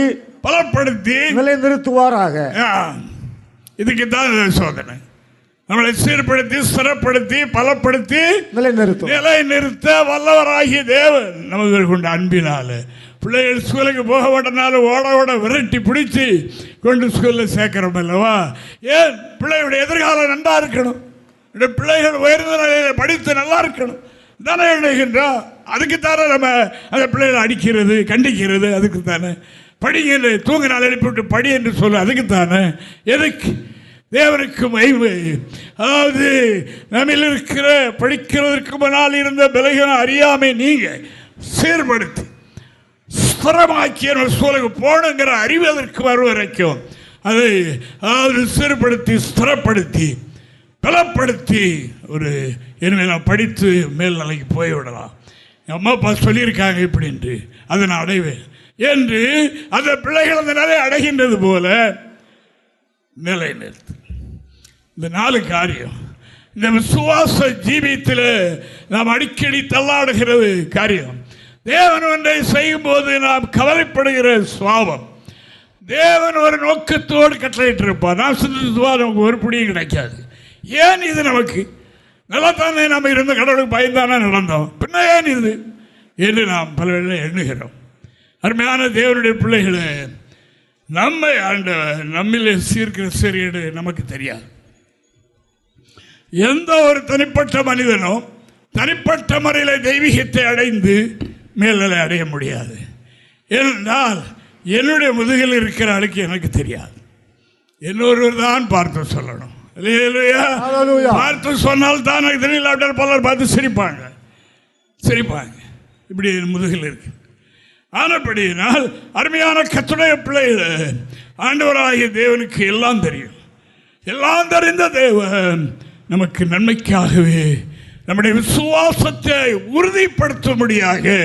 Speaker 2: பலப்படுத்தி நிலைநிறுத்துவாராக. இதுக்கு தான் சோதனை. நம்மளை சீர்படுத்தி ஸ்திரப்படுத்தி பலப்படுத்தி நிலைநிறுத்த வல்லவராகிய தேவன் நமக்கு கொண்ட அன்பினால பிள்ளைகள் ஸ்கூலுக்கு போக மாட்டனாலும் ஓட விரட்டி பிடிச்சி கொண்டு ஸ்கூலில் சேர்க்கிறோம் அல்லவா? ஏன்? பிள்ளைகளுடைய எதிர்காலம் நல்லா இருக்கணும், பிள்ளைகள் உயர்ந்த நிலையில் படித்து நல்லா இருக்கணும் தானே எழுதுகின்றோம். அதுக்குத்தானே நம்ம அந்த பிள்ளைகளை அடிக்கிறது கண்டிக்கிறது, அதுக்குத்தானே படிங்க தூங்கினால் எழுப்பிவிட்டு படி என்று சொல்ல, அதுக்குத்தானே. எதுக்கு? தேவனுக்கு மகிமை. அதாவது நம்மில் இருக்கிற படிக்கிறதுக்கு முன்னால் இருந்த பலகீனம் அறியாமை நீங்க சீர்படுத்தி ஸ்திரமாக்கிய சூழலுக்கு போகணுங்கிற அறிவு அதற்கு வரும் வரைக்கும் அதை அதாவது சீர்படுத்தி ஸ்திரப்படுத்தி பலப்படுத்தி ஒரு இனிமேல் நான் படித்து மேல்நிலைக்கு போய்விடலாம். என் அம்மா அப்பா சொல்லியிருக்காங்க இப்படின்ட்டு அதை நான் அடைவேன் என்று அந்த பிள்ளைகள் அந்த நிலையை அடைகின்றது போல நிலை நிறுத்து. இந்த 4 காரியம் இந்த விசுவாச ஜீவியத்தில் நாம் அடிக்கடி தள்ளாடுகிறது காரியம். தேவன் ஒன்றை செய்யும் போது நாம் கவலைப்படுகிற சுவாபம். தேவன் ஒரு நோக்கத்தோடு கட்டளையிட்டு இருப்பார். நாம் சிந்தித்துவா நமக்கு ஒரு புடியும் கிடைக்காது. ஏன் இது நமக்கு நல்லா தானே நம்ம இருந்த கடவுளுக்கு பயந்தானே நடந்தோம், பின்ன ஏன் இது என்று நாம் பல வேளை எண்ணுகிறோம். அருமையான தேவனுடைய பிள்ளைகளை நம்மை ஆண்டவர் நம்மிலே சீர்கிற சீர்கேடு நமக்கு தெரியாது. எந்த ஒரு தனிப்பட்ட மனிதனும் தனிப்பட்ட முறையில் தெய்வீகத்தை அடைந்து மேல்நிலை அடைய முடியாது. ஏனென்றால் என்னுடைய முதுகில் இருக்கிற ஆளுக்கு எனக்கு தெரியாது, இன்னொருவர் தான் பார்த்து சொல்லணும். பார்த்து சொன்னால் தான் எனக்கு தெரியல. பலர் பார்த்து சிரிப்பாங்க இப்படி முதுகில் இருக்கு. ஆனபடியினால் அருமையான கர்த்தருடைய பிள்ளைகள் ஆண்டவராகிய தேவனுக்கு எல்லாம் தெரியும். எல்லாம் தெரிந்த தேவன் நமக்கு நன்மைக்காகவே நம்முடைய விசுவாசத்தை உறுதிப்படுத்தும்படியாக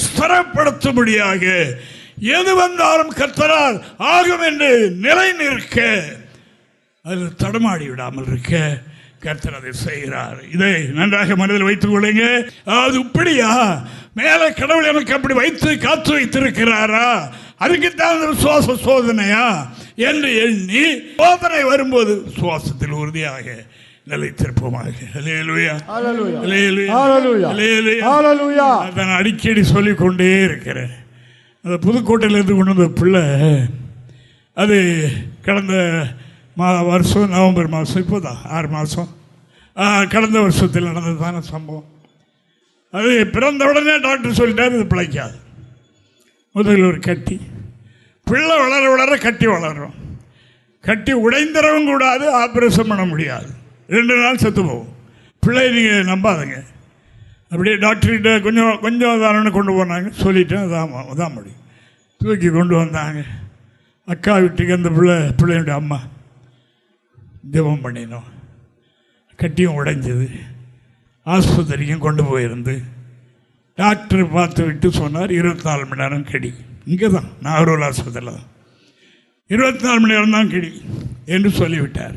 Speaker 2: ஸ்திரப்படுத்தும்படியாக எது வந்தாலும் கர்த்தரால் ஆகும் என்று நிலை நிற்க அதில் தடமாடி விடாமல் இருக்க கர்த்தர் அதை செய்கிறார். இதை நன்றாக மனதில் வைத்துக் கொள்ளுங்க. அது இப்படியா மேலே கடவுள் எனக்கு அப்படி வைத்து காத்து வைத்திருக்கிறாரா, அதுக்குத்தான் விசுவாச சோதனையா என்று எண்ணி சோதனை வரும்போது விசுவாசத்தில் உறுதியாக நிலைத்திருப்போமாக. நான் அடிக்கடி சொல்லிக் கொண்டே இருக்கிறேன். அந்த புதுக்கோட்டையிலிருந்து கொண்டு வந்த பிள்ளை அது கடந்த வருஷம் நவம்பர் மாதம், இப்போதான் 6 மாதம் கடந்த வருஷத்தில் நடந்ததான சம்பவம். அது பிறந்த உடனே டாக்டர் சொல்லிட்டார் இது பிழைக்காது. முதலில் ஒரு கட்டி, பிள்ளை வளர வளர கட்டி வளரும், கட்டி உடைந்தரவும் கூடாது, ஆப்ரேஷன் பண்ண முடியாது, 2 நாள் செத்து போகும். பிள்ளை நீங்கள் நம்பாதுங்க. அப்படியே டாக்டர்கிட்ட கொஞ்சம் தானே கொண்டு போனாங்க, சொல்லிட்டேன் அதான் முடியும். தூக்கி கொண்டு வந்தாங்க. அக்கா வீட்டுக்கு அந்த பிள்ளையுடைய அம்மா ஜெபம் பண்ணினோம். கட்டியும் உடைஞ்சது. ஆஸ்பத்திரிக்கும் கொண்டு போயிருந்து டாக்டர் பார்த்து விட்டு சொன்னார் 24 மணி நேரம் கடி. இங்கே தான் நாகர்கோவில் ஆஸ்பத்திரியில் தான் 24 மணி நேரம் தான் கடி என்று சொல்லிவிட்டார்.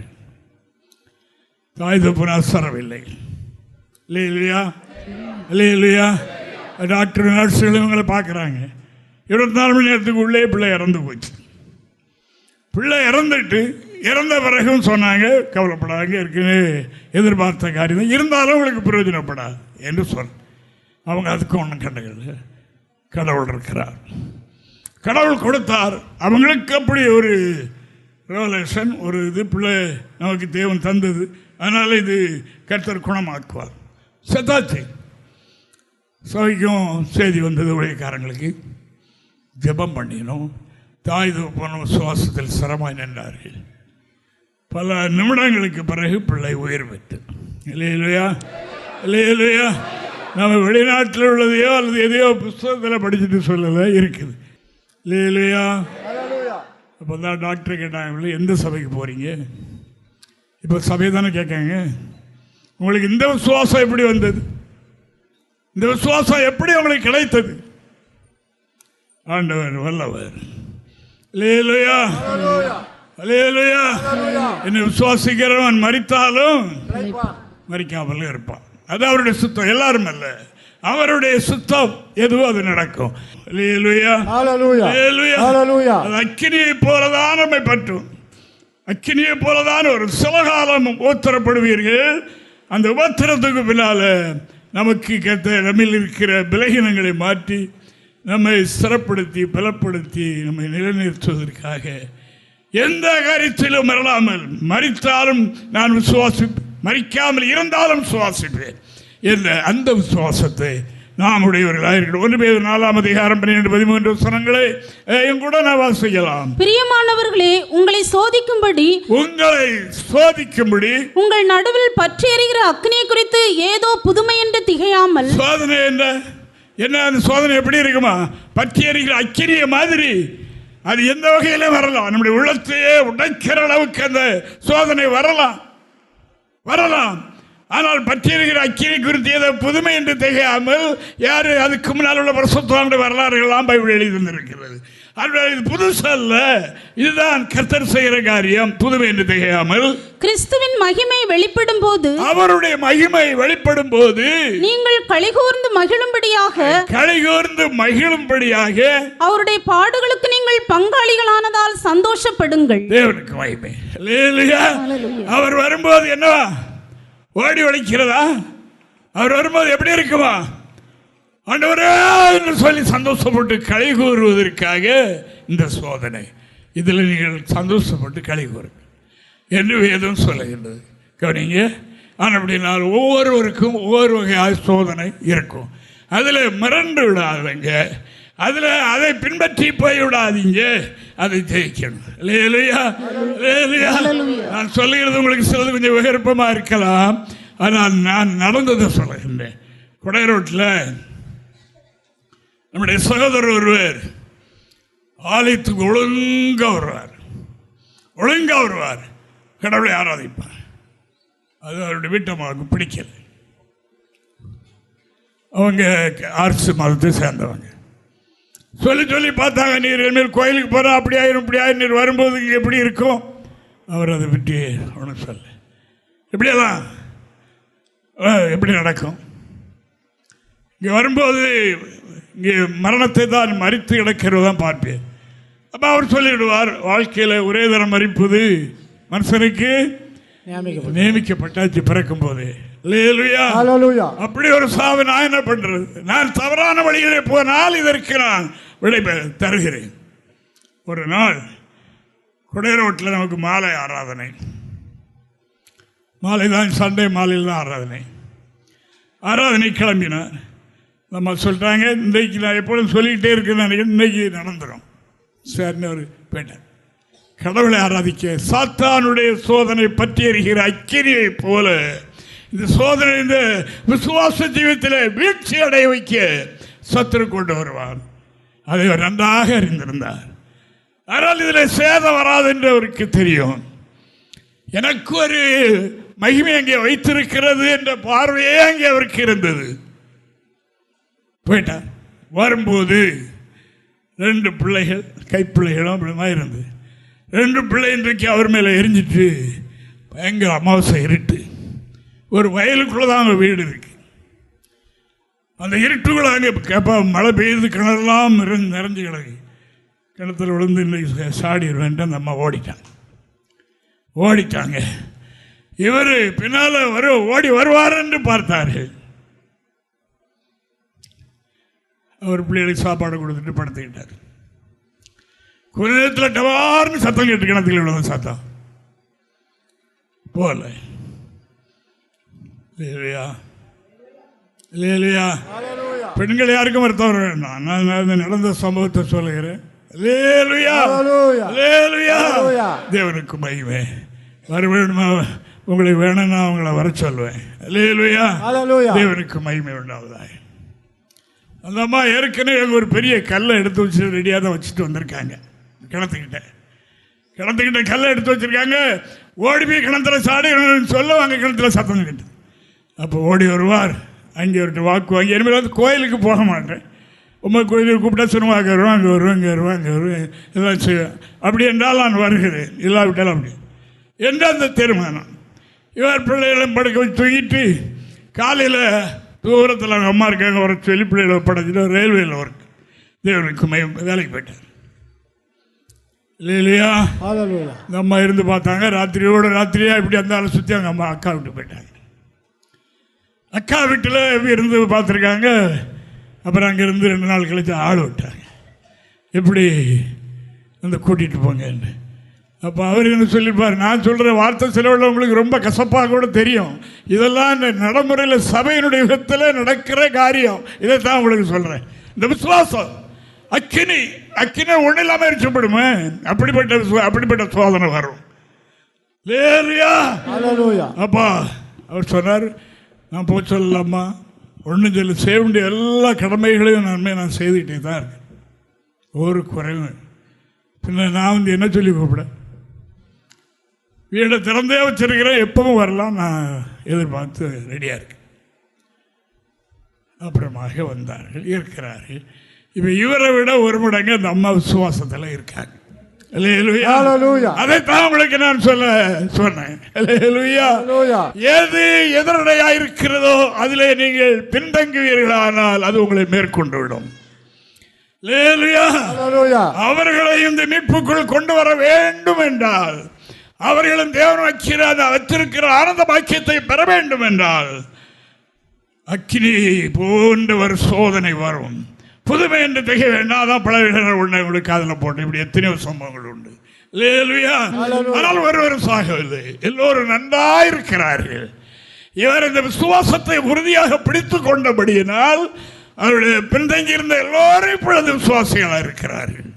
Speaker 2: தாய் தப்புனா சரவில்லை இல்லையா? டாக்டர் நர்ஸுகள் இவங்களை பார்க்குறாங்க. 24 மணி நேரத்துக்கு உள்ளே பிள்ளை இறந்து போச்சு. பிள்ளை இறந்த பிறகும் சொன்னாங்க கவலைப்படாங்க, இருக்குன்னு எதிர்பார்த்த காரியம் இருந்தாலும் உங்களுக்கு பிரயோஜனப்படாது என்று சொன்ன. அவங்க அதுக்கு ஒன்றும் கண்டுகிறது. கடவுள் இருக்கிறார், கடவுள் கொடுத்தார். அவங்களுக்கு அப்படி ஒரு ரெவலேஷன், ஒரு இது பிள்ளை நமக்கு தேவன் தந்தது, அதனால் இது கர்த்தர் குணமாக்குவார். செத்தாச்சு. சபைக்கும் செய்தி வந்தது. ஊழியக்காரங்களுக்கு ஜெபம் பண்ணினோம். தாய் தகப்பனும் சுவாசத்தில் சிரமாய் நின்றார்கள். பல நிமிடங்களுக்கு பிறகு பிள்ளை உயிர் பெற்று. இல்லையா? நம்ம வெளிநாட்டில் உள்ளதையோ அல்லது எதையோ புஸ்தகத்தில் படிச்சுட்டு சொல்லலை, இருக்குது இல்லையா? அப்போ தான் டாக்டர் கேட்டாங்க, எந்த சபைக்கு போகிறீங்க? இப்போ சபை தானே கேட்காங்க. உங்களுக்கு இந்த விசுவாசம் எப்படி வந்தது? இந்த விசுவாசம் எப்படி உங்களுக்கு கிடைத்தது? ஆண்டவர் வல்லவர். என்னை விசுவாசிக்கிறவன் மரித்தாலும் மரிக்காமல் இருப்பான். அது அவருடைய சுத்தம். எல்லாரும் அல்ல, அவருடைய சுத்தம் எதுவோ அது நடக்கும். அக்கினியை போலதான் நம்மை பற்றும். அக்கினியை போலதான் ஒரு சில காலம் உபத்திரப்படுவீர்கள். அந்த உபத்திரத்துக்கு பின்னால நமக்கு நம்மில் இருக்கிற பலகீனங்களை மாற்றி நம்மை ஸ்திரப்படுத்தி பலப்படுத்தி நம்மை நிலைநிறுத்துவதற்காக எந்த காரியத்திலும் மறலாமல் மரித்தாலும் நான் விசுவாசிப்பேன், மரிக்காமல் இருந்தாலும் விசுவாசிப்பேன் என்ற அந்த விசுவாசத்தை நாம் உடையவர்களாக இருக்கிறோம். 1 Peter 4:12-13 வசனங்களை கூட நான் வாசிக்கலாம்.
Speaker 3: பிரியமானவர்களே, உங்களை சோதிக்கும்படி உங்கள் நடுவில் பற்றி எரிகிற அக்னியை குறித்து ஏதோ புதுமை என்று திகையாமல்.
Speaker 2: சோதனை என்ன? அந்த சோதனை எப்படி இருக்குமா? பற்றி எரிகிற அக்கினிய மாதிரி. அது எந்த வகையில வரலாம், நம்முடைய உள்ளத்தையே உடைக்கிற அளவுக்கு அந்த சோதனை வரலாம். ஆனால் பற்றி எரிகிற அக்கினி குறித்து ஏதோ புதுமை என்று திகையாமல். யாரு? அதுக்கு முன்னால் உள்ள பரிசுத்தவான்களுடைய வரலாறுகள்லாம் பைபிள் எழுதியிருக்கிறது. இது புதுசு அல்ல, இதுதான் கர்த்தர் செய்கிற காரியம். புதுமை என்று திகையாமல்
Speaker 3: கிறிஸ்துவின் மகிமை வெளிப்படும் போது, அவருடைய
Speaker 2: மகிமை வெளிப்படும் போது
Speaker 3: நீங்கள் களிகூர்ந்து மகிழும்படியாக
Speaker 2: அவருடைய
Speaker 3: பாடுகளுக்கு நீங்கள் பங்காளிகளானதால் சந்தோஷப்படுங்கள்.
Speaker 2: தேவனுக்கு மகிமை. அல்லேலூயா. அவர் வரும்போது என்னவா? ஓடி ஒழிக்கிறதா? அவர் வரும்போது எப்படி இருக்குமா? ஆண்டவரே என்று சொல்லி சந்தோஷப்பட்டு களி கூறுவதற்காக இந்த சோதனை. இதில் நீங்கள் சந்தோஷப்பட்டு களி கூறுங்க என்று வேதம் சொல்லுகின்றது. கவனிங்க. ஆனால் அப்படினால் ஒவ்வொருவருக்கும் ஒவ்வொரு வகையாக சோதனை இருக்கும். அதில் மிரண்டு விடாதீங்க, அதில் அதை பின்பற்றி போய் விடாதீங்க, அதை ஜெயிக்கணும். இல்லையா? நான் சொல்லுகிறது உங்களுக்கு சிலது கொஞ்சம் விகற்பமாக இருக்கலாம், ஆனால் நான் நடந்ததை சொல்லுகின்றேன். குடைரோட்டில் நம்முடைய சகோதரர் ஒருவர் ஆலயத்துக்கு ஒழுங்கா வருவார், கடவுளை ஆராதிப்பார். அது அவருடைய வீட்டம்மாவுக்கு பிடிக்கல. அவங்க ஆர்எஸ் மதத்தை சேர்ந்தவங்க. சொல்லி பார்த்தாங்க, நீர் என்மேல் கோயிலுக்கு போகிற அப்படி ஆயிரும் இப்படி ஆயிரம், நீர் வரும்போது இங்கே எப்படி இருக்கும்? அவர் அதை பற்றி ஒன்றும் சொல்ல. இப்படியெல்லாம் எப்படி நடக்கும்? இங்கே வரும்போது இங்கே மரணத்தை தான் மறித்து கிடக்கிறது தான் பார்ப்பேன். அப்போ அவர் சொல்லிவிடுவார், வாழ்க்கையில் ஒரே தரம் மறிப்பது மனுஷனுக்கு நியமிக்கப்பட்டாச்சு பிறக்கும் போது. அப்படி ஒரு சாவை நான் என்ன பண்றது? நான் தவறான வழியிலே போனால் இதற்கு நான் விடை தருகிறேன். ஒரு நாள் குடைரோட்டில் நமக்கு மாலை ஆராதனை. மாலை தான், சண்டே மாலையில் தான் ஆராதனை கிளம்பினார். நம்ம சொல்லிட்டாங்க, இன்றைக்கு நான் எப்பொழுதும் சொல்லிக்கிட்டே இருக்கிறேன், இன்னைக்கு நடந்துடும் சரின்னு அவர் போயிட்டார். கடவுளை ஆராதிக்க சாத்தானுடைய சோதனை பற்றி எறிகிற அக்கினியை போல இந்த சோதனை இந்த விசுவாச ஜீவியத்தில் வீழ்ச்சி அடைய வைக்க சத்துரு கொண்டு வருவார். அதை அவர் நன்றாக அறிந்திருந்தார். ஆனால் இதில் சேதம் வராது என்று அவருக்கு தெரியும். எனக்கு ஒரு மகிமை அங்கே வைத்திருக்கிறது என்ற பார்வையே அங்கே அவருக்கு இருந்தது. போயிட்டார். வரும்போது 2 பிள்ளைகள், கைப்பிள்ளைகளும் அப்படிமா இருந்தது. 2 பிள்ளையும் தூக்கி அவர் மேலே எரிஞ்சிட்டு பயங்கர அமாவாசை இருட்டு. ஒரு வயலுக்குள்ளே தான் வீடு இருக்கு. அந்த இருட்டுக்குள்ள அங்கே கேப்பா மழை பெய்யுது, கிணறுலாம் நிறைஞ்சு கிடக்கு. கிணத்துல விழுந்து இன்னைக்கு சாடிடுவேன்ட்டு அந்த அம்மா ஓடிட்டாங்க. இவர் பின்னால் ஓடி வருவார் என்று பார்த்தார்கள். அவர் பிள்ளைகளுக்கு சாப்பாடு கொடுத்துட்டு படுத்துக்கிட்டார். கொஞ்ச நேரத்தில் டவார்னு சத்தம் கேட்டு கிணத்துல விழுந்த சத்தம் போல. இல்லையா? பெண்கள் யாருக்கும் வருத்தம் வேண்டாம். நான் நடந்த சம்பவத்தை சொல்லுகிறேன். தேவனுக்கு மகிமை. வேணுமா உங்களுக்கு வேணும்னா அவங்கள வர சொல்லுவேன். தேவனுக்கு மகிமை உண்டாவதாக. அந்த அம்மா ஏற்கனவே அங்கே ஒரு பெரிய கல்லை எடுத்து வச்சு ரெடியாக தான் வச்சுட்டு வந்திருக்காங்க. கிணத்துக்கிட்ட கல்லை எடுத்து வச்சுருக்காங்க. ஓடி போய் கிணத்துல சாடி சொல்ல அங்கே கிணத்துல சத்தம் கேட்டு அப்போ ஓடி வருவார். அங்கே ஒரு வாக்கு வாங்கி இனிமேல் வந்து கோயிலுக்கு போக மாட்டேன், உங்கள் கோயிலுக்கு கூப்பிட்டா சொன்ன அங்கே வருவேன், அங்கே வருவேன் இதெல்லாம் செய்வேன். அப்படி என்றால் நான் வருகிறேன், இல்லாவிட்டாலும் அப்படி என்ற அந்த தீர்மானம். இவர் பிள்ளைகளும் படுக்க வச்சு தூங்கிட்டு காலையில் தூரத்தில் அவங்க அம்மா இருக்காங்க, ஒரு சொல்லி பிள்ளைகளை படைச்சிட்டு ரயில்வேயில் ஒர்க் தேவனுக்கு வேலைக்கு போயிட்டார். இல்லையா?
Speaker 1: ஹalleluya.
Speaker 2: இந்த அம்மா இருந்து பார்த்தாங்க. ராத்திரியா இப்படி அந்த ஆளை சுற்றி அவங்க அம்மா அக்கா விட்டு போயிட்டாங்க. அக்கா வீட்டில் இருந்து பார்த்துருக்காங்க. அப்புறம் அங்கேருந்து 2 நாள் கழிச்சு ஆள் விட்டாங்க, எப்படி வந்து கூட்டிகிட்டு போங்கன்னு. அப்போ அவர் என்ன சொல்லியிருப்பார், நான் சொல்கிற வார்த்தை சிலவுள்ள உங்களுக்கு ரொம்ப கசப்பாக கூட தெரியும். இதெல்லாம் இந்த நடைமுறையில் சபையினுடைய யுகத்தில் நடக்கிற காரியம். இதைத்தான் உங்களுக்கு சொல்கிறேன். இந்த விசுவாசம் அக்கினி ஒன்றும் இல்லாமல் எரிச்சப்படுமே, அப்படிப்பட்ட சோதனை வரும். அப்பா அவர் சொன்னார், நான் போய் சொல்லலாமா, ஒன்றும் சொல்லி செய்ய வேண்டிய எல்லா கடமைகளையும் நான் செய்துக்கிட்டே தான் இருக்கேன், ஒரு குறைவு. பின்ன நான் என்ன சொல்லி கூப்பிட, வீடை திறந்தே வச்சிருக்கிறேன், எப்பவும் வரலாம், நான் எதிர்பார்த்து ரெடியாக இருக்கேன். அப்புறமாக வந்தார்கள், இருக்கிறார்கள். இப்போ இவரை விட ஒரு மடங்கு அந்த அம்மா விசுவாசத்தில் இருக்காங்க. அதைத்தான் உங்களுக்கு நான் சொன்னேன். எது எதிரடையா இருக்கிறதோ அதிலே நீங்கள் பின்தங்குவீர்களானால் அது உங்களை மேற்கொண்டு விடும். அவர்களை இந்த மீட்புக்குள் கொண்டு வர வேண்டும் என்றால், அவர்களும் தேவன் வச்சிருக்கிற ஆனந்த பாக்கியத்தை பெற வேண்டும் என்றால் அக்கினி போன்ற ஒரு சோதனை வரும். புதுமை என்று திக வேண்டாம். அதான் பல உங்களுக்கு காதில் போட்டு இப்படி எத்தனையோ சம்பவங்கள் உண்டு. ஆனால் ஒருவர் சாகவில்லை, எல்லோரும் நன்றாயிருக்கிறார்கள். இவர் இந்த விசுவாசத்தை உறுதியாக பிடித்துக் கொண்டபடியினால் அவருடைய பின்தங்கியிருந்த எல்லோரும் இப்பொழுது விசுவாசிகளாக இருக்கிறார்கள்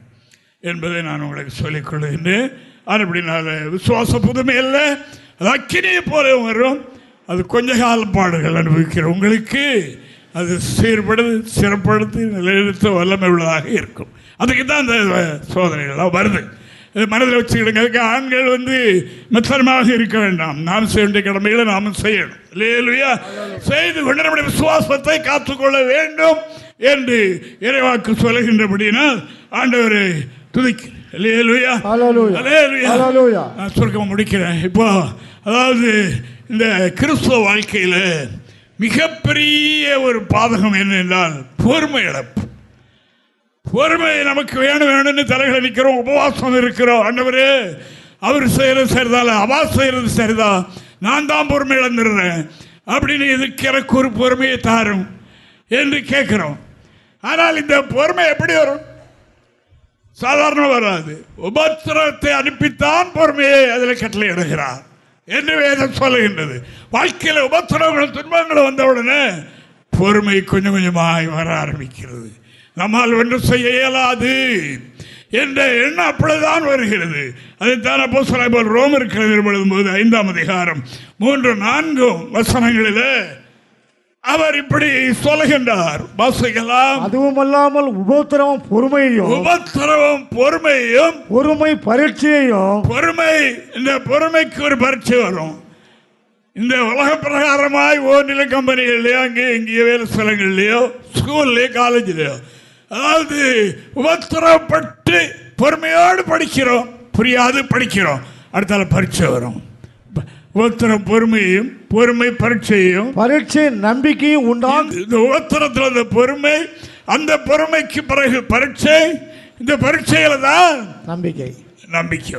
Speaker 2: என்பதை நான் உங்களுக்கு சொல்லிக் கொள்கின்றேன். அப்படினால விசுவாச புதுமை அல்ல, அது அக்கினியை போல வரும். அது கொஞ்ச கால பாடுகள் அனுபவிக்கிற உங்களுக்கு அது சிறப்படுத்தி நிலைநிறுத்த வல்லமை உள்ளதாக இருக்கும். அதுக்கு தான் அந்த சோதனைகள்லாம் வருது. மனதில் வச்சுக்கிடுங்க. அதுக்கு ஆண்கள் மெத்தனமாக இருக்க வேண்டாம். நாம் செய்ய வேண்டிய கடமைகளை நாமும் செய்யணும். இல்லையா? செய்து கொண்டு நம்முடைய விசுவாசத்தை காத்துக்கொள்ள வேண்டும் என்று இறைவாக்கு சொல்லுகின்றபடினால் ஆண்டவரை துதிக்கிறேன். நான் சுருக்கமாக முடிக்கிறேன். இப்போ அதாவது இந்த கிறிஸ்துவ வாழ்க்கையில் மிகப்பெரிய ஒரு பாதகம் என்னென்றால் பொறுமை இழப்பு. பொறுமை நமக்கு வேணும்னு தலைகளை நிற்கிறோம், உபவாசம் இருக்கிறோம். ஆண்டவரே அவர் செய்கிறது சரிதான், அவா செய்கிறது சரிதான், நான் தான் பொறுமை இழந்துடுறேன் அப்படின்னு இதுக்கு ஒரு பொறுமையை தாரும் என்று கேட்கிறோம். ஆனால் இந்த பொறுமை எப்படி வரும்? சாதாரண வராது. உபத்திரத்தை அனுப்பித்தான் பொறுமையை அதில் கட்டளை இடுகிறார் என்று வேதம் சொல்லுகின்றது. வாழ்க்கையில் உபத்திரங்கள் துன்பங்கள் வந்தவுடனே பொறுமை கொஞ்சம் கொஞ்சமாய் வர ஆரம்பிக்கிறது. நம்மால் ஒன்றும் செய்ய இயலாது என்ற எண்ணம் அப்பொழுதுதான் வருகிறது. அதைத்தான் அப்போஸ்தலனாகிய பவுல் ரோமருக்கு எழுதும்போது 5ஆம் அதிகாரம் 3-4 வசனங்களில் அவர் இப்படி சொல்லுகின்றார். வாசிக்கலாம். அதுவும் அல்லாமல்
Speaker 1: உபத்திரவம் பொறுமையும், பொறுமை பரீட்சையையும்.
Speaker 2: இந்த பொறுமைக்கு ஒரு பரீட்சை வரும். இந்த உலக பிரகாரமாய் ஓநிலை கம்பெனிகள்லையோ இங்கேயோ வேலை ஸ்தலங்கள்லையோ ஸ்கூல்லையோ காலேஜ்லையோ, அதாவது உபத்திரப்பட்டு பொறுமையோடு படிக்கிறோம், புரியாது படிக்கிறோம், அடுத்தால பரீட்சை வரும். உபத்திரம் பொறுமையும், பொறுமை பரீட்சையும்,
Speaker 1: பரீட்சை நம்பிக்கையும் உண்டாகும்.
Speaker 2: இந்த உபத்திரத்தில் அந்த பொறுமை, அந்த பொறுமைக்கு பிறகு பரீட்சை, இந்த பரீட்சையில தான் நம்பிக்கை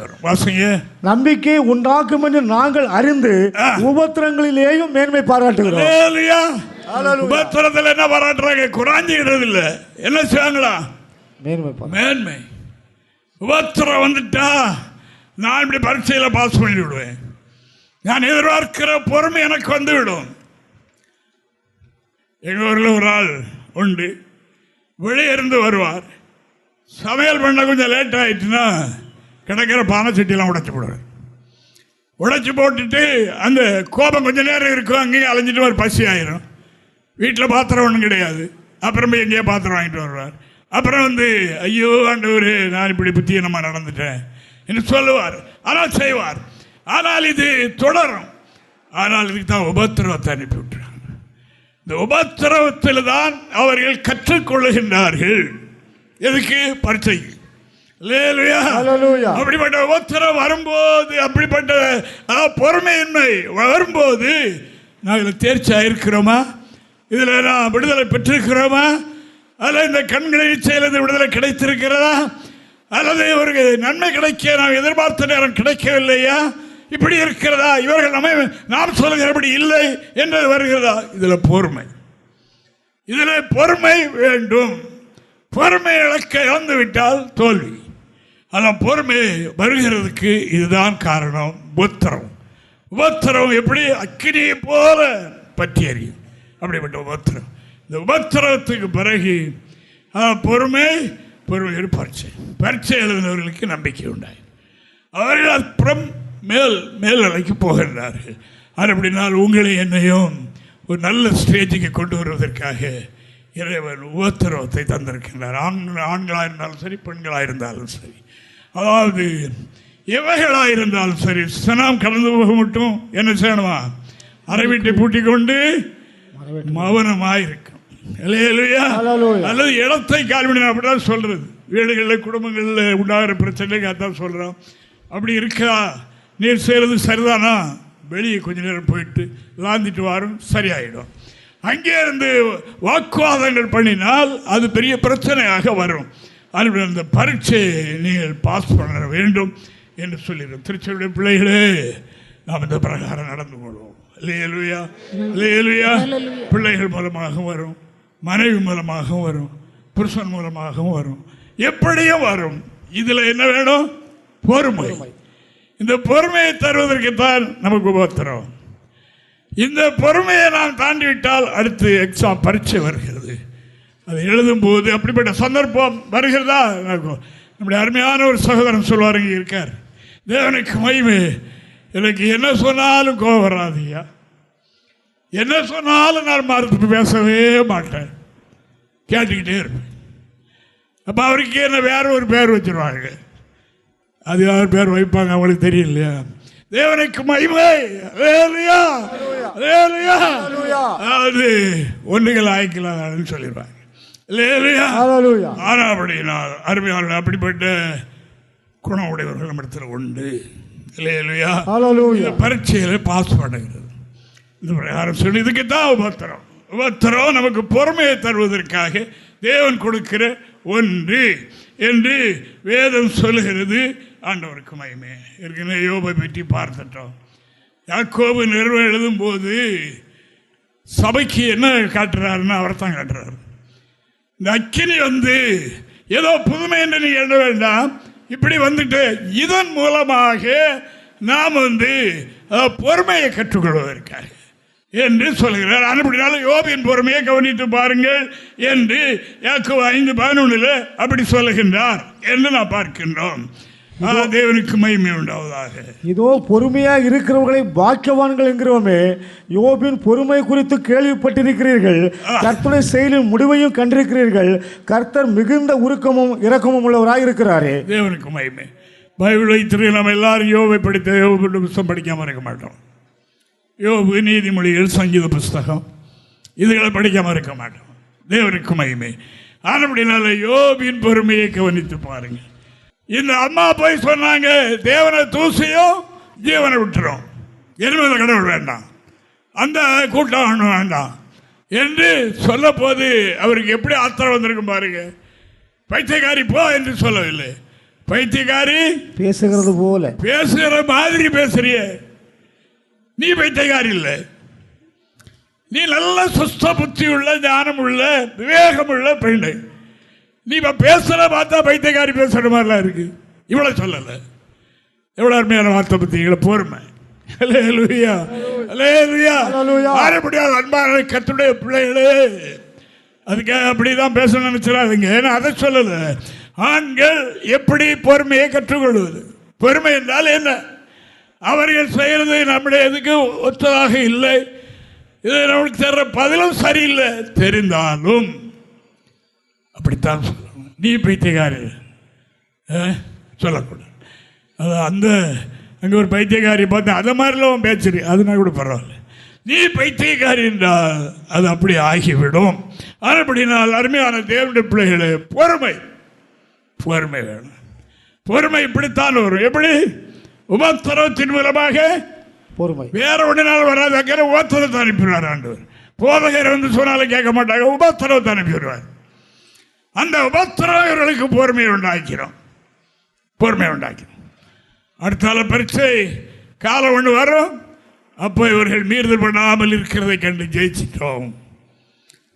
Speaker 2: வரும். வாசிங்க.
Speaker 1: நம்பிக்கை உண்டாக்கும் என்று நாங்கள் அறிந்து உபத்திரங்களிலேயும் மேன்மை பாராட்டுகிறோம்.
Speaker 2: உபத்திரத்தில் என்ன பாராட்டுறாங்க? குறாஞ்சிக்கிறது இல்லை, என்ன செய்வாங்களா? மேன்மை. உபத்திரம் வந்துட்டா நான் இப்படி பரீட்சையில் பாஸ் பண்ணி விடுவேன், நான் எதிர்பார்க்கிற பொறுமை எனக்கு வந்துவிடும். எங்கள் ஊரில் ஒரு ஆள் உண்டு, வெளியே இருந்து வருவார், சமையல் பண்ண கொஞ்சம் லேட் ஆகிட்டுன்னா கிடைக்கிற பானை சட்டியெல்லாம் உடைச்சி போடுவார். உடைச்சி போட்டுட்டு அந்த கோபம் கொஞ்சம் நேரம் இருக்கும், அங்கேயே அலைஞ்சிட்டு ஒரு பசி ஆயிரும். வீட்டில் பாத்திரம் ஒன்றும் கிடையாது, அப்புறம் போய் எங்கேயோ பாத்திரம் வாங்கிட்டு வருவார். அப்புறம் ஐயோ ஆண்டவரே நான் இப்படி புத்தியனமாக நடந்துட்டேன் என்று சொல்லுவார். ஆனால் செய்வார். ஆனால் இது தொடரும். ஆனால் இதுக்கு தான் உபத்திரவத்தை அனுப்பி விட்டுறாங்க. இந்த உபத்திரவத்தில் தான் அவர்கள் கற்றுக்கொள்ளுகின்றார்கள். எதுக்கு? பரீட்சைக்கு. அப்படிப்பட்ட உபத்திரம் வரும்போது, அப்படிப்பட்ட பொறுமையின்மை வரும்போது நாங்கள் தேர்ச்சி ஆயிருக்கிறோமா? இதில் நான் விடுதலை பெற்றிருக்கிறோமா? அதில் இந்த கண்களின் செயலில் விடுதலை கிடைத்திருக்கிறதா? அல்லது இவருக்கு நன்மை கிடைக்க நாம் எதிர்பார்த்த நேரம் கிடைக்கவில்லையா, இப்படி இருக்கிறதா, இவர்கள் நாம் சொல்லுகிறபடி இல்லை என்று வருகிறதா? இதில் பொறுமை, இதில் பொறுமை வேண்டும். பொறுமை இழந்து விட்டால் தோல்வி. ஆனால் பொறுமை வருகிறதுக்கு இதுதான் காரணம். உபத்திரம் எப்படி அக்கினியை போல பற்றி எறியும், அப்படிப்பட்ட உபத்திரம். இந்த உபத்திரத்துக்கு பிறகு பொறுமை பரீட்சை எழுதினவர்களுக்கு நம்பிக்கை உண்டாய். அவர்கள் அப்புறம் மேல்நிலைக்கு போகின்றார்கள். அப்படினால் உங்களை என்னையும் ஒரு நல்ல ஸ்டேஜுக்கு கொண்டு வருவதற்காக இறைவன் உபத்திரவத்தை தந்திருக்கின்றார். ஆண்களாக இருந்தாலும் சரி, பெண்களாக இருந்தாலும் சரி, அதாவது எவைகளாக இருந்தாலும் சரி, சனம் கடந்து போக மட்டும் என்ன செய்யணுமா? அரை வீட்டை பூட்டி கொண்டு மௌனமாயிருக்கும். அல்லது இடத்தை கால்விட அப்படிதான் சொல்றது. வீடுகளில் குடும்பங்களில் உண்டாகிற பிரச்சனைக்கு அதான் சொல்கிறோம். அப்படி இருக்கா, நீர் செய்கிறது சரிதானா, வெளியே கொஞ்ச நேரம் போயிட்டு லாந்திட்டு வரும், சரியாயிடும். அங்கே இருந்து வாக்குவாதங்கள் பண்ணினால் அது பெரிய பிரச்சனையாக வரும். அது அந்த பரீட்சையை நீங்கள் பாஸ் பண்ண வேண்டும் என்று சொல்லிடுறோம். திருச்சியுடைய பிள்ளைகளே, நாம் இந்த பிரகாரம் நடந்து கொள்வோம். பிள்ளைகள் மூலமாக வரும், மனைவி மூலமாகவும் வரும், புருஷன் மூலமாகவும் வரும், எப்படியும் வரும். இதில் என்ன வேணும்? பொறுமை. இந்த பொறுமையை தருவதற்குத்தான் நமக்கு உபத்திரம். இந்த பொறுமையை நாம் தாண்டிவிட்டால் அடுத்து எக்ஸாம் பரீட்சை வருகிறது. அதை எழுதும்போது அப்படிப்பட்ட சந்தர்ப்பம் வருகிறதா? நம்முடைய அருமையான ஒரு சகோதரன் சொல்வாருங்க, இருக்கார், தேவனுக்கு மகிமை, எனக்கு என்ன சொன்னாலும் கோபம் வராதியா, என்ன சொன்னாலும் நான் மறுத்து பேசவே மாட்டேன், கேட்டுக்கிட்டே இருப்பேன். அப்போ அவருக்கு என்ன வேற ஒரு பேர் வச்சிருவாங்க. அது யார் பேர் வைப்பாங்க அவங்களுக்கு தெரியலையா? தேவனுக்கு மகிமை, அதாவது ஒன்றுகள் ஆய்க்கலான்னு சொல்லிடுவாங்க. ஆனால் அப்படினால் அருமையாளர்கள் அப்படிப்பட்ட குணம் உடையவர்கள் நம்மிடத்தில் உண்டு. பரீட்சையில பாஸ் பண்ணுகிறது. இந்த பிரகாரம் சொல்லி இதுக்குத்தான் உபத்திரம் நமக்கு பொறுமையை தருவதற்காக தேவன் கொடுக்கிற ஒன்று என்று வேதம் சொல்லுகிறது. ஆண்டவருக்கு மகிமை. ஏற்கனவே யோபை பற்றி பார்த்துட்டோம். யாக்கோபு நிறுவனம் எழுதும்போது சபைக்கு என்ன காட்டுறாருன்னு அவர் தான் காட்டுறாரு. இந்த அக்கினி ஏதோ புதுமை என்று நீ எண்ண வேண்டாம், இப்படி வந்துட்டு இதன் மூலமாக நாம் பொறுமையை கற்றுக்கொள்வதற்காக என்று சொல்கிறார். அப்படினாலும் யோபின் பொறுமையை கவனித்து பாருங்கள் என்று யாக்கோபு 5:11 அப்படி சொல்லுகின்றார் என்று நாம் பார்க்கின்றோம். தேவனுக்கு மகிமை உண்டாவதாக. இதோ
Speaker 1: பொறுமையா இருக்கிறவர்களை பாக்கியவான்கள் என்கிறோமே. யோபின் பொறுமை குறித்து கேள்விப்பட்டிருக்கிறீர்கள், கர்த்தருடைய செயலின் முடிவையும் கண்டிருக்கிறீர்கள். கர்த்தர் மிகுந்த உருக்கமும் இரக்கமும் உள்ளவராக இருக்கிறாரே.
Speaker 2: தேவனுக்கு மகிமை. பைபிள் வைத்திருக்க நம்ம எல்லாரும் யோபை படித்த யோபு புத்தகம் படிக்காம இருக்க மாட்டோம். யோபு, நீதிமொழிகள், சங்கீத புஸ்தகம் இதுகளை படிக்காம இருக்க மாட்டோம். தேவனுக்கு மகிமை. அப்படினால யோபின் பொறுமையை கவனித்து பாருங்கள். இந்த அம்மா போய் சொன்னாங்க, தேவனை தூசியும் ஜீவனை விட்டுரும், எருமையில கடவுள் வேண்டாம், அந்த கூட்டம் வேண்டாம் என்று சொல்ல போது அவருக்கு எப்படி ஆத்திரம் வந்திருக்கும் பாருங்க. பைத்தியக்காரி போ என்று சொல்லவில்லை. பைத்தியக்காரி
Speaker 1: பேசுகிறது போல
Speaker 2: பேசுகிற மாதிரி பேசுறிய, நீ பைத்தியக்காரி இல்லை, நீ நல்ல சுஸ்த புத்தி உள்ள, ஞானம் உள்ள, விவேகம் உள்ள பெண்ணு. நீ பேசுற பார்த்தா பைத்தியக்காரி பேசுற மாதிரிலாம் இருக்கு. இவ்வளவு சொல்லல, எவ்வளவு அருமையான வார்த்தை பத்திங்களா? பொறுமை. அன்பான கர்த்தருடைய பிள்ளைகளே, அதுக்காக அப்படிதான் பேச நினைச்சிடாதீங்க. ஏன்னா அதை சொல்லல. ஆண்கள் எப்படி பொறுமையை கற்றுக்கொள்வது? பொறுமை என்றால் என்ன? அவர்கள் செய்யறது நம்முடைய எதுக்கு ஒத்ததாக இல்லை, இது நம்மளுக்கு தர்ற பதிலும் சரியில்லை தெரிந்தாலும் அப்படித்தான் சொல்லணும். நீ பைத்தியக்காரி சொல்லக்கூடாது. அது அங்கே ஒரு பைத்தியக்காரி பார்த்து அதை மாதிரிலாம் பேச்சுரு, அதுனா கூட பரவாயில்ல. நீ பைத்தியக்காரி என்றால் அது அப்படி ஆகிவிடும். அப்படினால் அருமையான தேவனுடைய பிள்ளைகளே, பொறுமை வேணும். பொறுமை இப்படித்தான் வரும். எப்படி? உபத்திரவத்தின் மூலமாக
Speaker 1: பொறுமை.
Speaker 2: வேற ஒன்றினால் வராது. அங்கே உபத்திரத்தை அனுப்பிடுவார் ஆண்டவர். போதகர் சொன்னாலும் கேட்க மாட்டாங்க, உபத்திரவத்தை அனுப்பிடுவார். அந்த உபத்திரம் இவர்களுக்கு பொறுமையை உண்டாக்கிறோம். பொறுமை உண்டாக்கி. அடுத்தால பரீட்சை காலம் ஒன்று வரும். அப்போ இவர்கள் மீறுதல் பண்ணாமல் இருக்கிறதை கண்டு ஜெயிச்சிட்டோம்,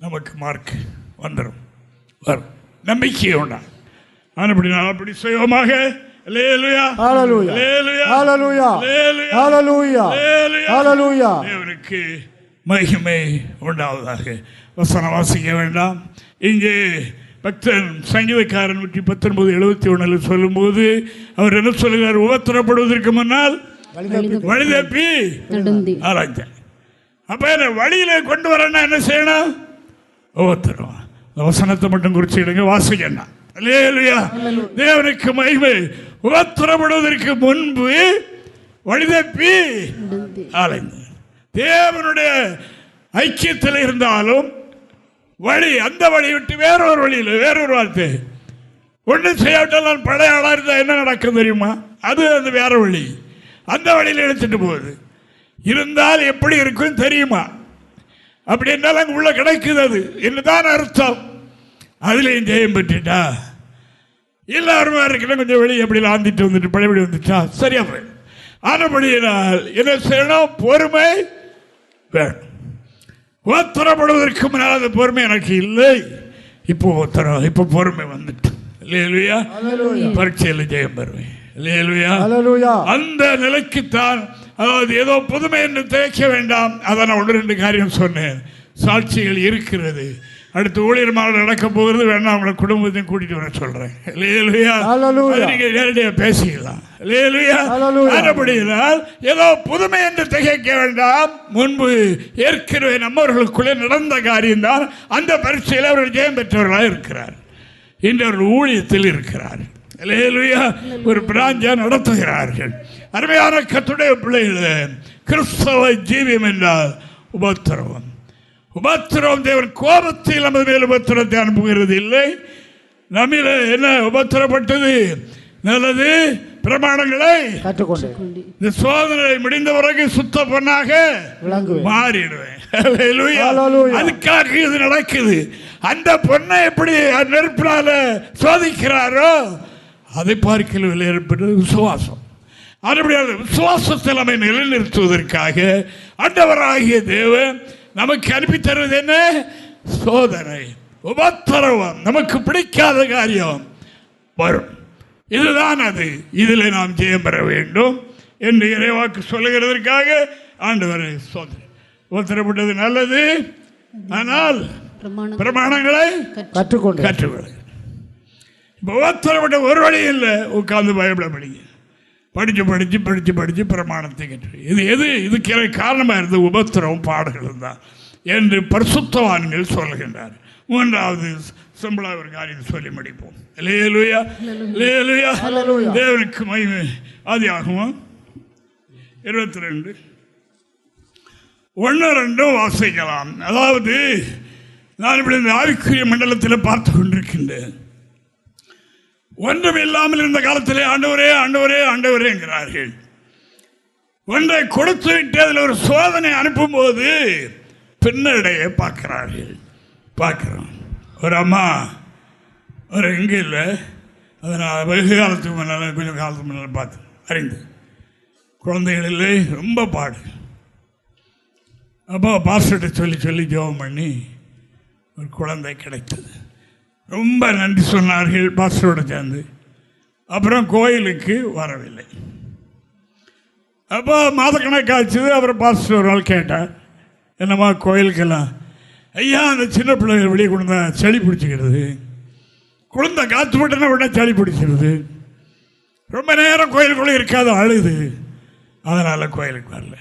Speaker 2: நமக்கு மார்க் வந்துடும், வரும், நம்பிக்கை உண்டாகும். அப்படி நான் அப்படி செய்வோமாக. தேவனுக்கு மகிமை உண்டாவதாக. வசனம் வாசிக்க வேண்டாம். இங்கே பக்தன் சங்கீதக்காரன் 119:71 சொல்லும்போது அவர் என்ன சொல்லுகிறார்? உபத்திரப்படுவதற்கு முன்னால் வழி தப்பி ஆராய்ச்சார். அப்ப என்ன வழியில கொண்டு வரனா என்ன செய்யணும்? உபத்திரம். வசனத்தை மட்டும் குறிச்சிடுங்க, வாசிக்கணும். தேவனுக்கு மகிமை. உபத்திரப்படுவதற்கு முன்பு வழி தப்பி ஆராய்ந்து. தேவனுடைய ஐக்கியத்தில் இருந்தாலும் வழி, அந்த வழி விட்டு வேறொரு வழியில் வேறொரு வார்த்தை ஒன்றும் செய்யாவிட்டால் நான் பழைய ஆளாக இருந்தால் என்ன நடக்கும் தெரியுமா? அது அந்த வேற வழி, அந்த வழியில் எடுத்துட்டு போகுது. இருந்தால் எப்படி இருக்கும் தெரியுமா? அப்படி என்றால் அங்கே உள்ள கிடைக்குது. அது என்னதான் அர்த்தம்? அதுலேயும் ஜெயம் பெற்றுட்டா எல்லாருமே இருக்கணும். கொஞ்சம் வெளியே எப்படி ஆந்திட்டு வந்துட்டு பழையபடி வந்துட்டா சரியா போய். ஆனபடியினால் என்ன செய்யணும்? பொறுமை வேணும். உத்தரப்படுவதற்கு முன்னால் அந்த பொறுமை எனக்கு இல்லை. இப்போ உத்தரவு, இப்போ பொறுமை வந்துட்டு பரீட்சையில் ஜெயம் பெறுவேன். அந்த நிலைக்குத்தான். அதாவது ஏதோ புதுமை என்று தேய்க்க வேண்டாம். அதான் நான் 1-2 காரியம் சொன்னேன். சாட்சிகள் இருக்கிறது. அடுத்து ஊழியர் மாநாடு நடக்க போகிறது. வேணா அவங்கள குடும்பத்தையும் கூட்டிட்டு வர சொல்றேன். நீங்க நேரடியாக பேசிக்கலாம். ஏதோ புதுமை என்று திகைக்க வேண்டாம். முன்பு ஏற்கனவே நம்மவர்களுக்குள்ளே நடந்த காரியம்தான். அந்த பரீட்சையில் அவர்கள் ஜெயம் பெற்றவர்களாக இருக்கிறார். இன்று அவர்கள் ஊழியத்தில் இருக்கிறார். ஒரு பிராஞ்சா நடத்துகிறார்கள். அருமையான கர்த்தருடைய பிள்ளைகளே, கிறிஸ்தவ ஜீவியம் என்றால் உபத்திரவம். உபத்திரவம் தேவன் கோபத்தில் நமது மேல் உபத்திரத்தை அனுப்புகிறது இல்லை. நம்மில என்ன உபத்திரப்பட்டது? நல்லது பிரமாணங்களை கற்றுக்கொண்டு இந்த சோதனை முடிந்த பிறகு சுத்த பொண்ணாக மாறிடுவேன். அதுக்காக இது நடக்குது. அந்த பொண்ணை எப்படி நெருப்பினால சோதிக்கிறாரோ அதை பார்க்கல ஏற்பட்டது விசுவாசம். அதுபடியால் விசுவாசத்தில் நம்மை நிலைநிறுத்துவதற்காக ஆண்டவராகிய தேவன் நமக்கு அனுப்பி தருவது என்ன? சோதனை, உபத்திரவம். நமக்கு பிடிக்காத காரியம் வரும். இதுதான் அது. இதில் நாம் ஜெயம் பெற வேண்டும் என்று இறைவாக்கு சொல்லுகிறதற்காக ஆண்டவர் சோதனை உபத்திரப்பட்டது நல்லது. ஆனால் பிரமாணங்களை கற்றுக்கொள்ள உபத்திரப்பட்ட ஒரு வழி இல்லை. உட்கார்ந்து பயப்பட படிச்சு பிரமாணத்தை கற்று. இதுக்கு காரணமாக இருந்த உபத்திரவும் பாடுகளும் தான் என்று பரிசுத்தவான்கள் சொல்லுகின்றார். 3வது சிம்பிளா ஒரு காரியம் சொல்லி முடிப்போம். தேவனுக்கு மகிமை. ஆதியாகமம் 22:1-2 வாசிக்கலாம். அதாவது நான் இப்படி இந்த ஆவிக்குரிய மண்டலத்தில் பார்த்து கொண்டிருக்கின்றேன். ஒன்றும் இல்லாமல் இருந்த காலத்திலே ஆண்டவரே ஆண்டவரே ஆண்டவரே என்கிறார்கள். ஒன்றை கொடுத்து விட்டு அதில் ஒரு சோதனை அனுப்பும் போது பின்னடையை பார்க்கிறோம். ஒரு அம்மா ஒரு எங்கே இல்லை, அதை நான் வெகு காலத்துக்கு முன்னால் கொஞ்சம் காலத்துக்கு முன்னால் பார்த்து அறிந்து குழந்தைகள் இல்லை, ரொம்ப பாடு. அப்போ பாஸ்டர்கிட்ட சொல்லி ஜெபம் பண்ணி ஒரு குழந்தை கிடைத்தது. ரொம்ப நன்றி சொன்னார்கள் பாஸ்டரோட சேர்ந்து. அப்புறம் கோயிலுக்கு வரவில்லை. அப்போ மாதக்கணக்காச்சு. அப்புறம் பாஸ்டர் ஒரு நாள் கேட்டார், என்னம்மா கோயிலுக்கெல்லாம்? ஐயா, அந்த சின்ன பிள்ளைகள் வெளியே கொண்டு தான் சளி பிடிச்சிக்கிறது, குழந்தை காற்று போட்டுனா உடனே சளி பிடிச்சிருது, ரொம்ப நேரம் கோயிலுக்குள்ளே இருக்காது, அழுது, அதனால் கோயிலுக்கு வரல.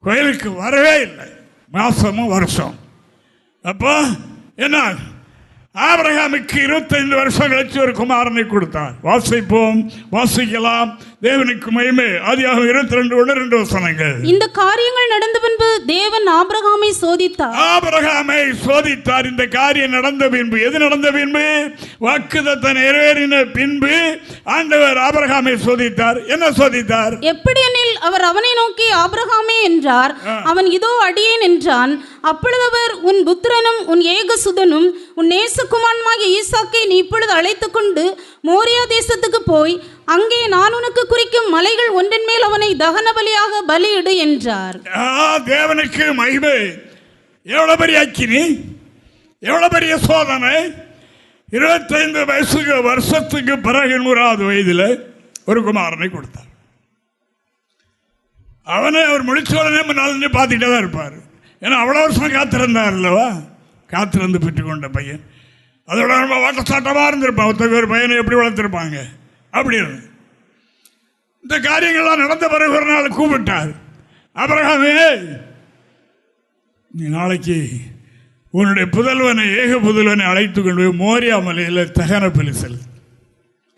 Speaker 2: கோயிலுக்கு வரவே இல்லை, மாதமும் வருஷம். அப்போ என்ன? ஆபிரகாமுக்கு 25 வருஷம் கழிச்சு ஒரு குமாரனை கொடுத்தார். வாசிக்கலாம். தேவனுக்கு மகிமை. ஆதியாகமம் 22:1-2 வசனங்கள்.
Speaker 3: இந்த காரியங்கள் நடந்த பின்பு தேவன் ஆபிரகாமை சோதித்தார். இந்த காரியம் நடந்த பின்பு, எது நடந்த பின்பு? வாக்குத்தத்தம் நிறைவேறின பின்பு ஆண்டவர் ஆபிரகாமை சோதித்தார். என்ன சோதித்தார்? எப்படி எனில் அவர் அவனை நோக்கி ஆபிரகாமே என்றார். அவன் இதோ அடியேன் என்றான். அப்பொழுது அவர், உன் புத்திரனும் உன் ஏகசுதனும் உன் நேசகுமாரனாகிய ஈசாக்கை நீ இப்பொழுது அழைத்துக் கொண்டு மோரியா தேசத்துக்கு போய் அங்கே நான் உனக்கு குறிக்கும் மலைகள் ஒன்றின் மேல் அவனை தகன பலியாக பலியிடு என்றார்.
Speaker 2: தேவனுக்கு மகிமை. எவ்வளவு பெரிய அக்கினி, எவ்வளவு பெரிய சோதனை. 25 வருஷத்துக்கு பிறகு 100வது வயதில் ஒரு குமாரனை கொடுத்தார். அவனை அவர் முடிச்சோடனே முன்னாலே பார்த்துக்கிட்டே தான் இருப்பார். ஏன்னா அவ்வளோ வருஷம் காத்திருந்தார் அல்லவா, காத்திருந்து பெற்றுக்கொண்ட பையன். அதோட ரொம்ப வாட்டசாட்டமாக இருந்திருப்பான். ஒருத்தர் ஒரு பையனை எப்படி வளர்த்துருப்பாங்க அப்படின்னு. இந்த காரியங்கள்லாம் நடந்த பிறகு ஒரு நாள் கூப்பிட்டார். ஆபிரகாமே, நீ நாளைக்கு உன்னுடைய புதல்வனை, ஏக புதல்வனை அழைத்து கொண்டு போய் மோரியா மலையில் தகன பலி செலுத்து.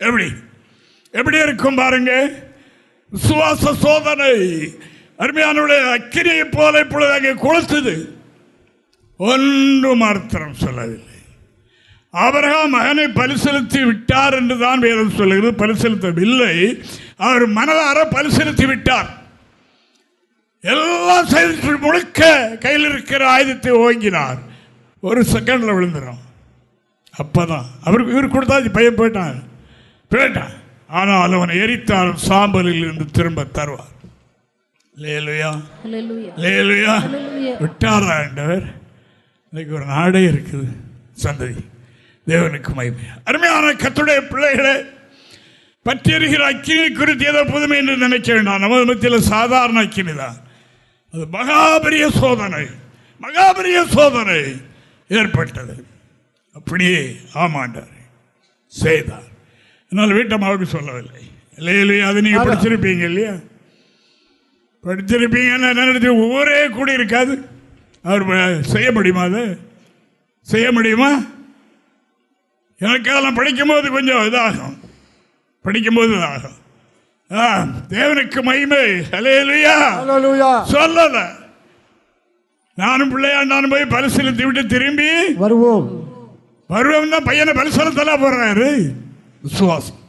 Speaker 2: எப்படி எப்படி இருக்கும் பாருங்க. விசுவாச சோதனை அருமையானுடைய அக்கினியை போல இப்பொழுது அங்கே கொளுத்துது. ஒன்று மாத்திரம் சொல்லவில்லை. ஆபிரகாம் மகனை பரிசீலித்து விட்டார் என்று தான் வேதம் சொல்லுகிறது. பரிசீலித்தவில்லை, அவர் மனதார பரிசீலித்து விட்டார். எல்லாம் செய்து முழுக்க கையில் இருக்கிற ஆயுதத்தை ஓங்கினார். ஒரு செகண்ட்ல விழுந்துடும். அப்பதான் அவருக்கு இவர் கொடுத்தா பையன் போயிட்டான். ஆனால் அவனை எரித்தாலும் சாம்பலில் இருந்து திரும்ப தருவார். விட்டாரா என்றவர். இன்னைக்கு ஒரு நாடே இருக்குது சந்ததி. தேவனுக்கு மகிமை. அருமையான கர்த்தருடைய பிள்ளைகளே, பற்றி எரிகிற அக்கினி குறித்து ஏதோ புதுமை என்று நினைக்க வேண்டாம். நமது மத்தியில் சாதாரண அக்கினி தான். அது மகாபெரிய சோதனை ஏற்பட்டது. அப்படியே ஆமாண்டார் செய்தார். என்னால் வீட்டம்மாவுக்கு சொல்லவில்லை. இல்லையா, அது நீங்கள் படிச்சிருப்பீங்க இல்லையா? படிச்சிருப்பீங்கன்னு நினைச்சு ஊரே கூடி இருக்காது. அவர் செய்ய முடியுமா? அதை செய்ய முடியுமா? எனக்கெல்லாம் படிக்கும்போது கொஞ்சம் இதாகும். தேவனுக்கு மகிமை. ஹல்லேலூயா. சொல்லல, நானும் பிள்ளையாண்டானும் போய் பரிசீலித்து விட்டு திரும்பி வருவோம் தான். பையனை பரிசீலத்தெல்லாம் போடுறாரு. விசுவாசம்.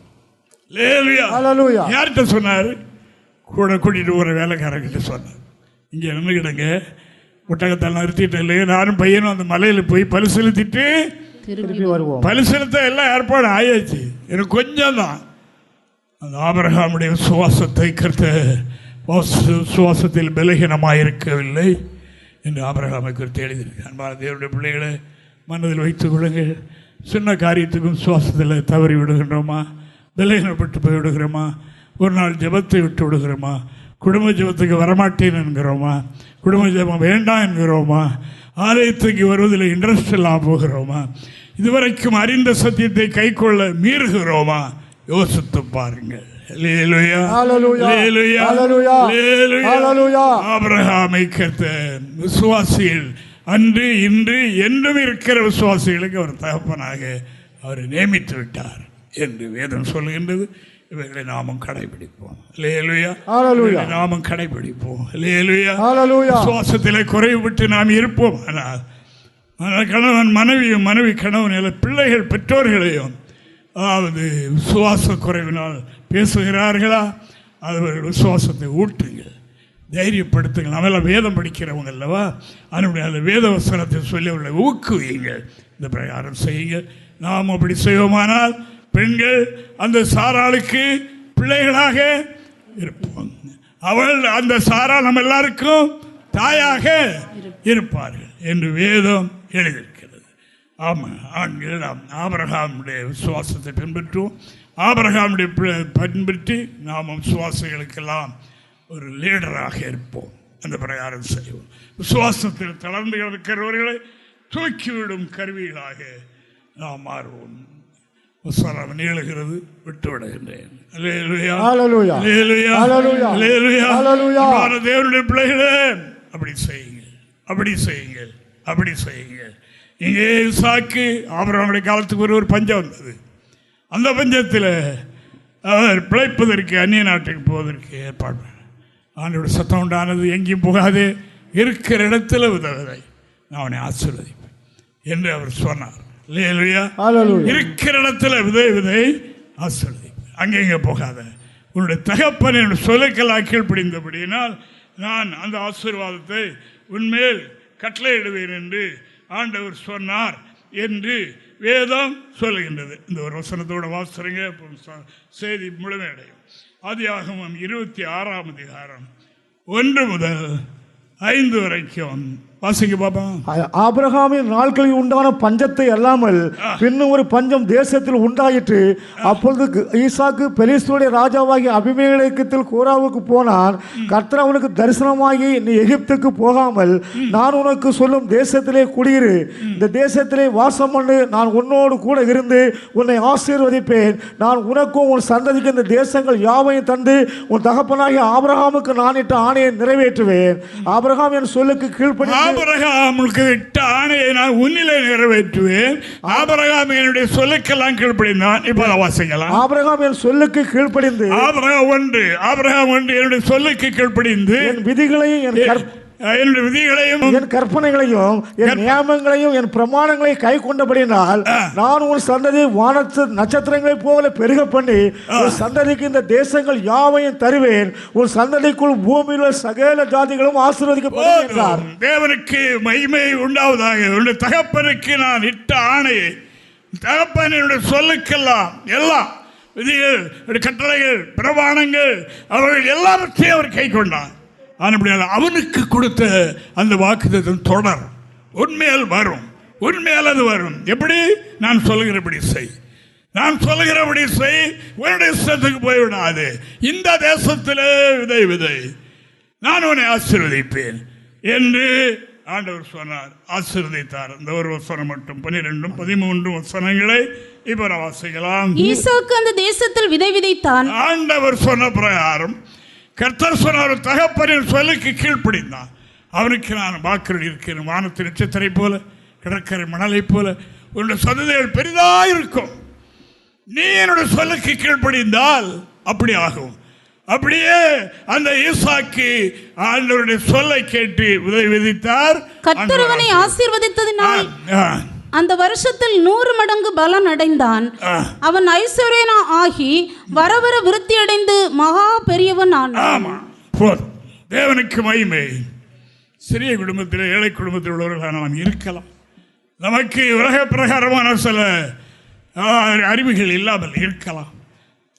Speaker 2: யார்கிட்ட சொன்னார்? கூட கூட்டிட்டு ஒரு வேலைக்காரர்கிட்ட சொன்னார். இங்கே நின்றுக்கிடுங்க, ஒட்டகத்தால் நிறுத்திட்டு இல்லையே, நானும் பையனும் அந்த மலையில் போய் பரிசீலித்துட்டு வருவோம். பரிசீலித்த எல்லாம் ஏற்பாடு ஆயாச்சு. எனக்கு கொஞ்சம் தான் அந்த ஆபிரகாமுடைய சுவாசத்தை சுவாசத்தில் பலகீனமாக இருக்கவில்லை என்று ஆபிரகாமை குறித்து எழுதியிருக்கேன். அன்பான தேவனுடைய பிள்ளைகளை மனதில் வைத்துக் கொள்ளுங்கள். சின்ன காரியத்துக்கும் சுவாசத்தில் தவறி விடுகின்றோமா? பலகீனப்பட்டு போய் விடுகிறோமா? ஒரு நாள் ஜெபத்தை விட்டு விடுகிறோமா? குடும்ப ஜெபத்துக்கு வரமாட்டேன் என்கிறோமா? குடும்ப ஜெபம் வேண்டாம் என்கிறோமா? ஆலயத்துக்கு வருவதில் இன்ட்ரெஸ்ட் இல்லாமல் போகிறோமா? இதுவரைக்கும் அறிந்த சத்தியத்தை கை கொள்ள மீறுகிறோமா? யோசித்து பாருங்கள். ஆபிரகாமை கர்த்தர் விசுவாசிகள் அன்று இன்று என்றும் இருக்கிற விசுவாசிகளுக்கு அவர் தகப்பனாக அவரை நியமித்து விட்டார் என்று வேதம் சொல்லுகின்றது. இவைகளை நாமும் கடைபிடிப்போம். நாமும் கடைபிடிப்போம். விசுவாசத்திலே குறைவுபட்டு நாம் இருப்போம். ஆனால் கணவன் மனைவியும், மனைவி கணவன், பிள்ளைகள் பெற்றோர்களையும் அதாவது விசுவாச குறைவினால் பேசுகிறார்களா? அவர்கள் விசுவாசத்தை ஊட்டுங்கள், தைரியப்படுத்துங்கள். நம்மளாம் வேதம் படிக்கிறவங்க அல்லவா? அதனுடைய வேத வசனத்தை சொல்லி அவர்களை ஊக்குவியுங்கள். இந்த பிரகாரம் செய்யுங்கள். நாம் அப்படி செய்வோமானால் பெண்கள் அந்த சாராளுக்கு பிள்ளைகளாக இருப்போம். அவள் அந்த சாரா நம்ம எல்லாருக்கும் தாயாக இருப்பார்கள் என்று வேதம் எழுதியிருக்கிறது. ஆமாம், ஆண்கள் நாம் ஆபிரகாமுடைய விசுவாசத்தை பின்பற்றுவோம். ஆபிரகாமுடைய பின்பற்றி நாமும் விசுவாசிகளுக்கெல்லாம் ஒரு லீடராக இருப்போம். அந்த பிரகாரம் செய்வோம். விசுவாசத்தில் தளர்ந்து இருக்கிறவர்களை தூக்கிவிடும் கருவிகளாக நாம் மாறுவோம். நீளுகிறது, விட்டு விடுகின்றேன். தேவனுடைய பிள்ளைகளே, அப்படி செய்யுங்கள், அப்படி செய்யுங்கள், அப்படி செய்யுங்கள். இங்கே ஈசாக்கு ஆபிரகாமுடைய காலத்துக்கு ஒரு பஞ்சம் வந்தது. அந்த பஞ்சத்தில் அவர் பிழைப்பதற்கு அந்நிய நாட்டுக்கு போவதற்கு ஏற்பாடு. ஆண்டோட சத்தம் உண்டானது, எங்கேயும் போகாது, இருக்கிற இடத்துல உதவுதை நான் அவனை ஆசீர்வதிப்பேன் என்று அவர் சொன்னார். இருக்கிற இடத்துல விதை ஆசீர்வதிப்பேன், அங்கே இங்கே போகாத. உன்னுடைய தகப்பன் என்னுடைய சொல்லுக்கெல்லாம் கீழ்ப்படிந்தபடியினால் நான் அந்த ஆசீர்வாதத்தை உன்மேல் கட்டளையிடுவேன் என்று ஆண்டவர் சொன்னார். என்று வேதம் சொல்லுகின்றது. இந்த ஒரு வசனத்தோட வாசிங்க, செய்தி முழுமையடையும். ஆதியாகமம் 26ஆம் அதிகாரம் 1 முதல் 5 வரைக்கும் வாசிங்க பாப்பா.
Speaker 1: ஆபிரகாமின் நாட்களில் உண்டான பஞ்சத்தை அல்லாமல் பின்னும் ஒரு பஞ்சம் தேசத்தில் உண்டாயிற்று. அப்பொழுது ஈசாக்கு பெலிஸ்தருடைய ராஜாவாகிய அபிமெலேக்கில் கோராவுக்கு போனான். கர்த்தர் அவனுக்கு தரிசனமாகி, நீ எகிப்துக்கு போகாமல் நான் உனக்கு சொல்லும் தேசத்திலே குடியிரு, இந்த தேசத்திலே வாசம் பண்ணு, நான் உன்னோடு கூட இருந்து உன்னை ஆசீர்வதிப்பேன், நான் உனக்கும் உன் சந்ததிக்கு இந்த தேசங்கள் யாவையும் தந்து உன் தகப்பனாகிய ஆபிரகாமுக்கு நான் இட்ட ஆணையை நிறைவேற்றுவேன். ஆபிரகாம் என் சொல்லுக்கு கீழ்ப்படி
Speaker 2: ஆபிரகாமுக்கு இட்ட ஆணையை நான் உன்னிலே நிறைவேற்றுவேன். ஆபிரகாம் என்னுடைய சொல்லுக்கெல்லாம் கீழ்ப்படிந்தான். இப்ப வாசிக்கலாம்.
Speaker 1: ஆபிரகாம் என் சொல்லுக்கு கீழ்ப்படிந்து, ஆபிரகாம்
Speaker 2: ஒன்று என்னுடைய சொல்லுக்கு கீழ்ப்படிந்து
Speaker 1: என் விதிகளையும்
Speaker 2: என்னுடைய விதிகளையும்
Speaker 1: என் கற்பனைகளையும் என் நியமங்களையும் என் பிரமாணங்களையும் கை கொண்டபடினால் நான் உன் சந்ததி வானத்து நட்சத்திரங்களைப் போல பெருக பண்ணி உன் சந்ததிக்கு இந்த தேசங்கள் யாவையும் தருவேன். உன் சந்ததிக்குள் பூமியில் உள்ள சகல ஜாதிகளும் ஆசீர்வதிக்கப்படும் என்றார்.
Speaker 2: தேவனுக்கு மகிமை உண்டாவதாக. உன்னுடைய தகப்பனுக்கு நான் இட்ட ஆணையை, தகப்பனுடைய சொல்லுக்கெல்லாம் எல்லாம் விதிகள், கட்டளைகள், பிரமாணங்கள், அவர்கள் எல்லாவற்றையும் அவர் கை கொண்டார். அவனுக்கு கொடுத்த அந்த வாக்குத்தத்தம் தொடர் உண்மையால் வரும். உண்மையால் அது வரும். எப்படி? நான் சொல்லுகிறபடி செய், நான் சொல்லுகிறபடி செய், உன்னுடைய தேசத்துக்கு போய்விடாது, இந்த தேசத்தில் விதை, நான் உன்னை ஆசீர்வதிப்பேன் என்று ஆண்டவர் சொன்னார். ஆசீர்வதித்தார். இந்த ஒரு வசனம் மட்டும் 12, 13 வசனங்களை இப்ப வாசிக்கலாம்.
Speaker 3: ஈசாக்கு அந்த தேசத்தில் விதை விதைத்தான்.
Speaker 2: ஆண்டவர் சொன்ன பிரகாரம் கர்த்தர் சொன்னார், தகப்பனின் சொல்லுக்கு கீழ்ப்படிந்தான். அவனுக்கு நான் வாக்குறுதி இருக்கிறேன், வானத்தின் நட்சத்திரை போல, கடற்கரை மணலை போல உன்னுடைய சந்ததிகள் பெரிதாக இருக்கும். நீ என்னுடைய சொல்லுக்கு கீழ்ப்படிந்தால் அப்படி ஆகும். அப்படியே அந்த ஈசாக்கு ஆண்டவருடைய சொல்லை கேட்டு விதை விதித்தார்.
Speaker 3: கர்த்தர் அவனை ஆசீர்வதித்ததினால் அந்த வருஷத்தில் 100 மடங்கு பலன் அடைந்தான். அவன் ஐஸ்வர்யனா ஆகி வர வர விருத்தி அடைந்து மகா பெரியவன் ஆனான்.
Speaker 2: தேவனுக்கு மகிமை. சிறிய குடும்பத்தில், ஏழை குடும்பத்தில் உள்ளவர்களாக நாம் இருக்கலாம். நமக்கு உலக பிரகாரமான சில அறிவுகள் இல்லாமல் இருக்கலாம்.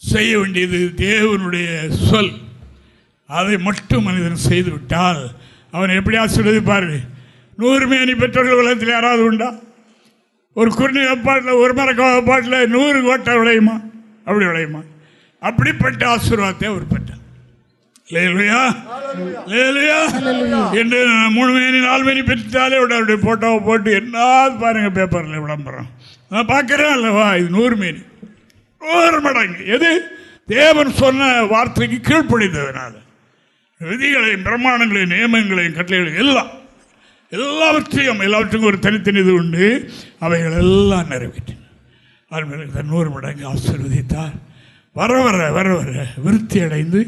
Speaker 2: செய்ய வேண்டியது தேவனுடைய சொல். அதை மட்டும் மனிதன் செய்துவிட்டால் அவன் எப்படி ஆசீர்வதிப்பார்? 100 மேனி பெற்றோர்கள் உலகத்தில் யாராவது உண்டா? ஒரு குருணி பாட்டில், ஒரு மரக்காக பாட்டில் 100 கோட்டை விளையுமா? அப்படி விளையுமா? அப்படிப்பட்ட ஆசீர்வாதத்தை அவர் பெற்றார். லேலுயா லேலுயா என்று 3 மேனி 4 மேனி பெற்றாலே அவருடைய போட்டோவை போட்டு என்ன பாருங்க பேப்பரில் விளம்பரம் நான் பார்க்குறேன் அல்லவா. இது 100 மேனி, 100 மடங்கு. எது? தேவன் சொன்ன வார்த்தைக்கு கீழ்ப்படிந்ததுனால. விதிகளையும் பிரமாணங்களையும் நியமங்களையும் கட்டளைகளையும் எல்லாவற்றுக்கும் ஒரு தனித்தனி இது உண்டு. அவைகள் எல்லாம் நிறைவேற்றின. அது 100 மடங்கு ஆசீர்வதித்தார். வர வர வர வர விருத்தி அடைந்து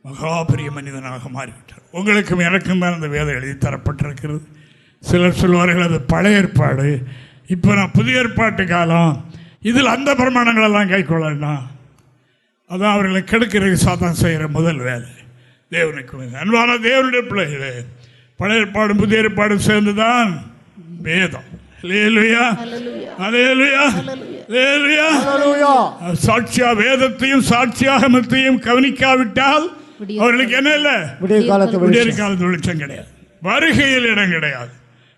Speaker 2: மகாபெரிய மனிதனாக மாறிவிட்டார். உங்களுக்கும் எனக்கும் தான் அந்த வேதம் எழுதி தரப்பட்டிருக்கிறது. சிலர் சொல்வார்கள் அது பழைய ஏற்பாடு, இப்போ நான் புதிய ஏற்பாட்டு காலம், இதில் அந்த பிரமாணங்களெல்லாம் கை கொள்ளலாம். அதான் அவர்களை கெடுக்கிறது சாத்தான் செய்கிற முதல் வேலை. தேவனுக்கு அன்பான தேவனுடைய பிள்ளைகளே, பழைய ஏற்பாடும் புதிய ஏற்பாடும் சேர்ந்துதான் வேதம். சாட்சியா வேதத்தையும் சாட்சியாகமத்தையும் கவனிக்காவிட்டால் அவர்களுக்கு என்ன இல்லை? விடிய காலத்து வெளிச்சம் கிடையாது, வருகையில் இடம் கிடையாது.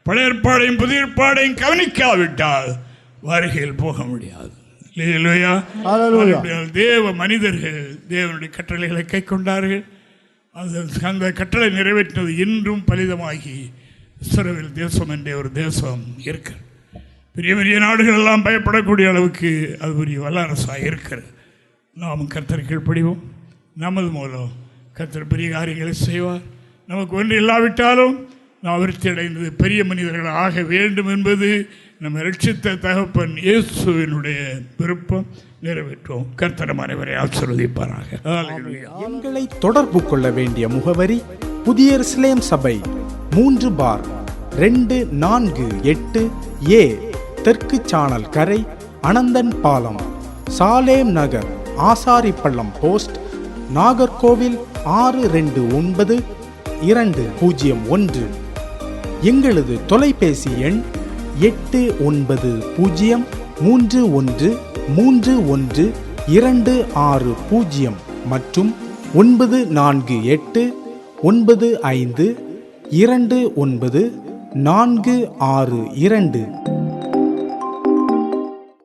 Speaker 2: பழைய ஏற்பாடையும் புதிய ஏற்பாடையும் கவனிக்காவிட்டால் வருகையில் போக முடியாது. தேவ மனிதர்கள் தேவனுடைய கட்டளைகளை கை கொண்டார்கள். அந்த கட்டளை நிறைவேற்றினது இன்றும் பலிதமாகி இஸ்ரவேல் தேசம் என்ற ஒரு தேசம் இருக்கு. பெரிய பெரிய நாடுகள் எல்லாம் பயப்படக்கூடிய அளவுக்கு அது பெரிய வல்லரசாக இருக்கிறது. நாம் கர்த்தர் கீழ்ப்படிவோம். நமது மூலம் கர்த்தர் பெரிய காரியங்களை செய்வார். நமக்கு ஒன்று இல்லாவிட்டாலும் நாம் விருத்தி அடைந்தது பெரிய மனிதர்கள் ஆக வேண்டும் என்பது நம்ம ரட்சித்த தகப்பன் இயேசுவினுடைய விருப்பம். நிறைவேற்றுவோம். கர்த்தர் அனைவரை ஆசீர்வதிப்பாராக.
Speaker 4: எங்களை தொடர்பு கொள்ள வேண்டிய முகவரி: புதிய எருசலேம் சபை, 3/248 தெற்கு சானல் கரை, அனந்தன் பாலம், சாலேம் நகர், ஆசாரிப்பள்ளம் போஸ்ட், நாகர்கோவில் 629201. எங்களது தொலைபேசி எண் 81313126 மற்றும் 9489529462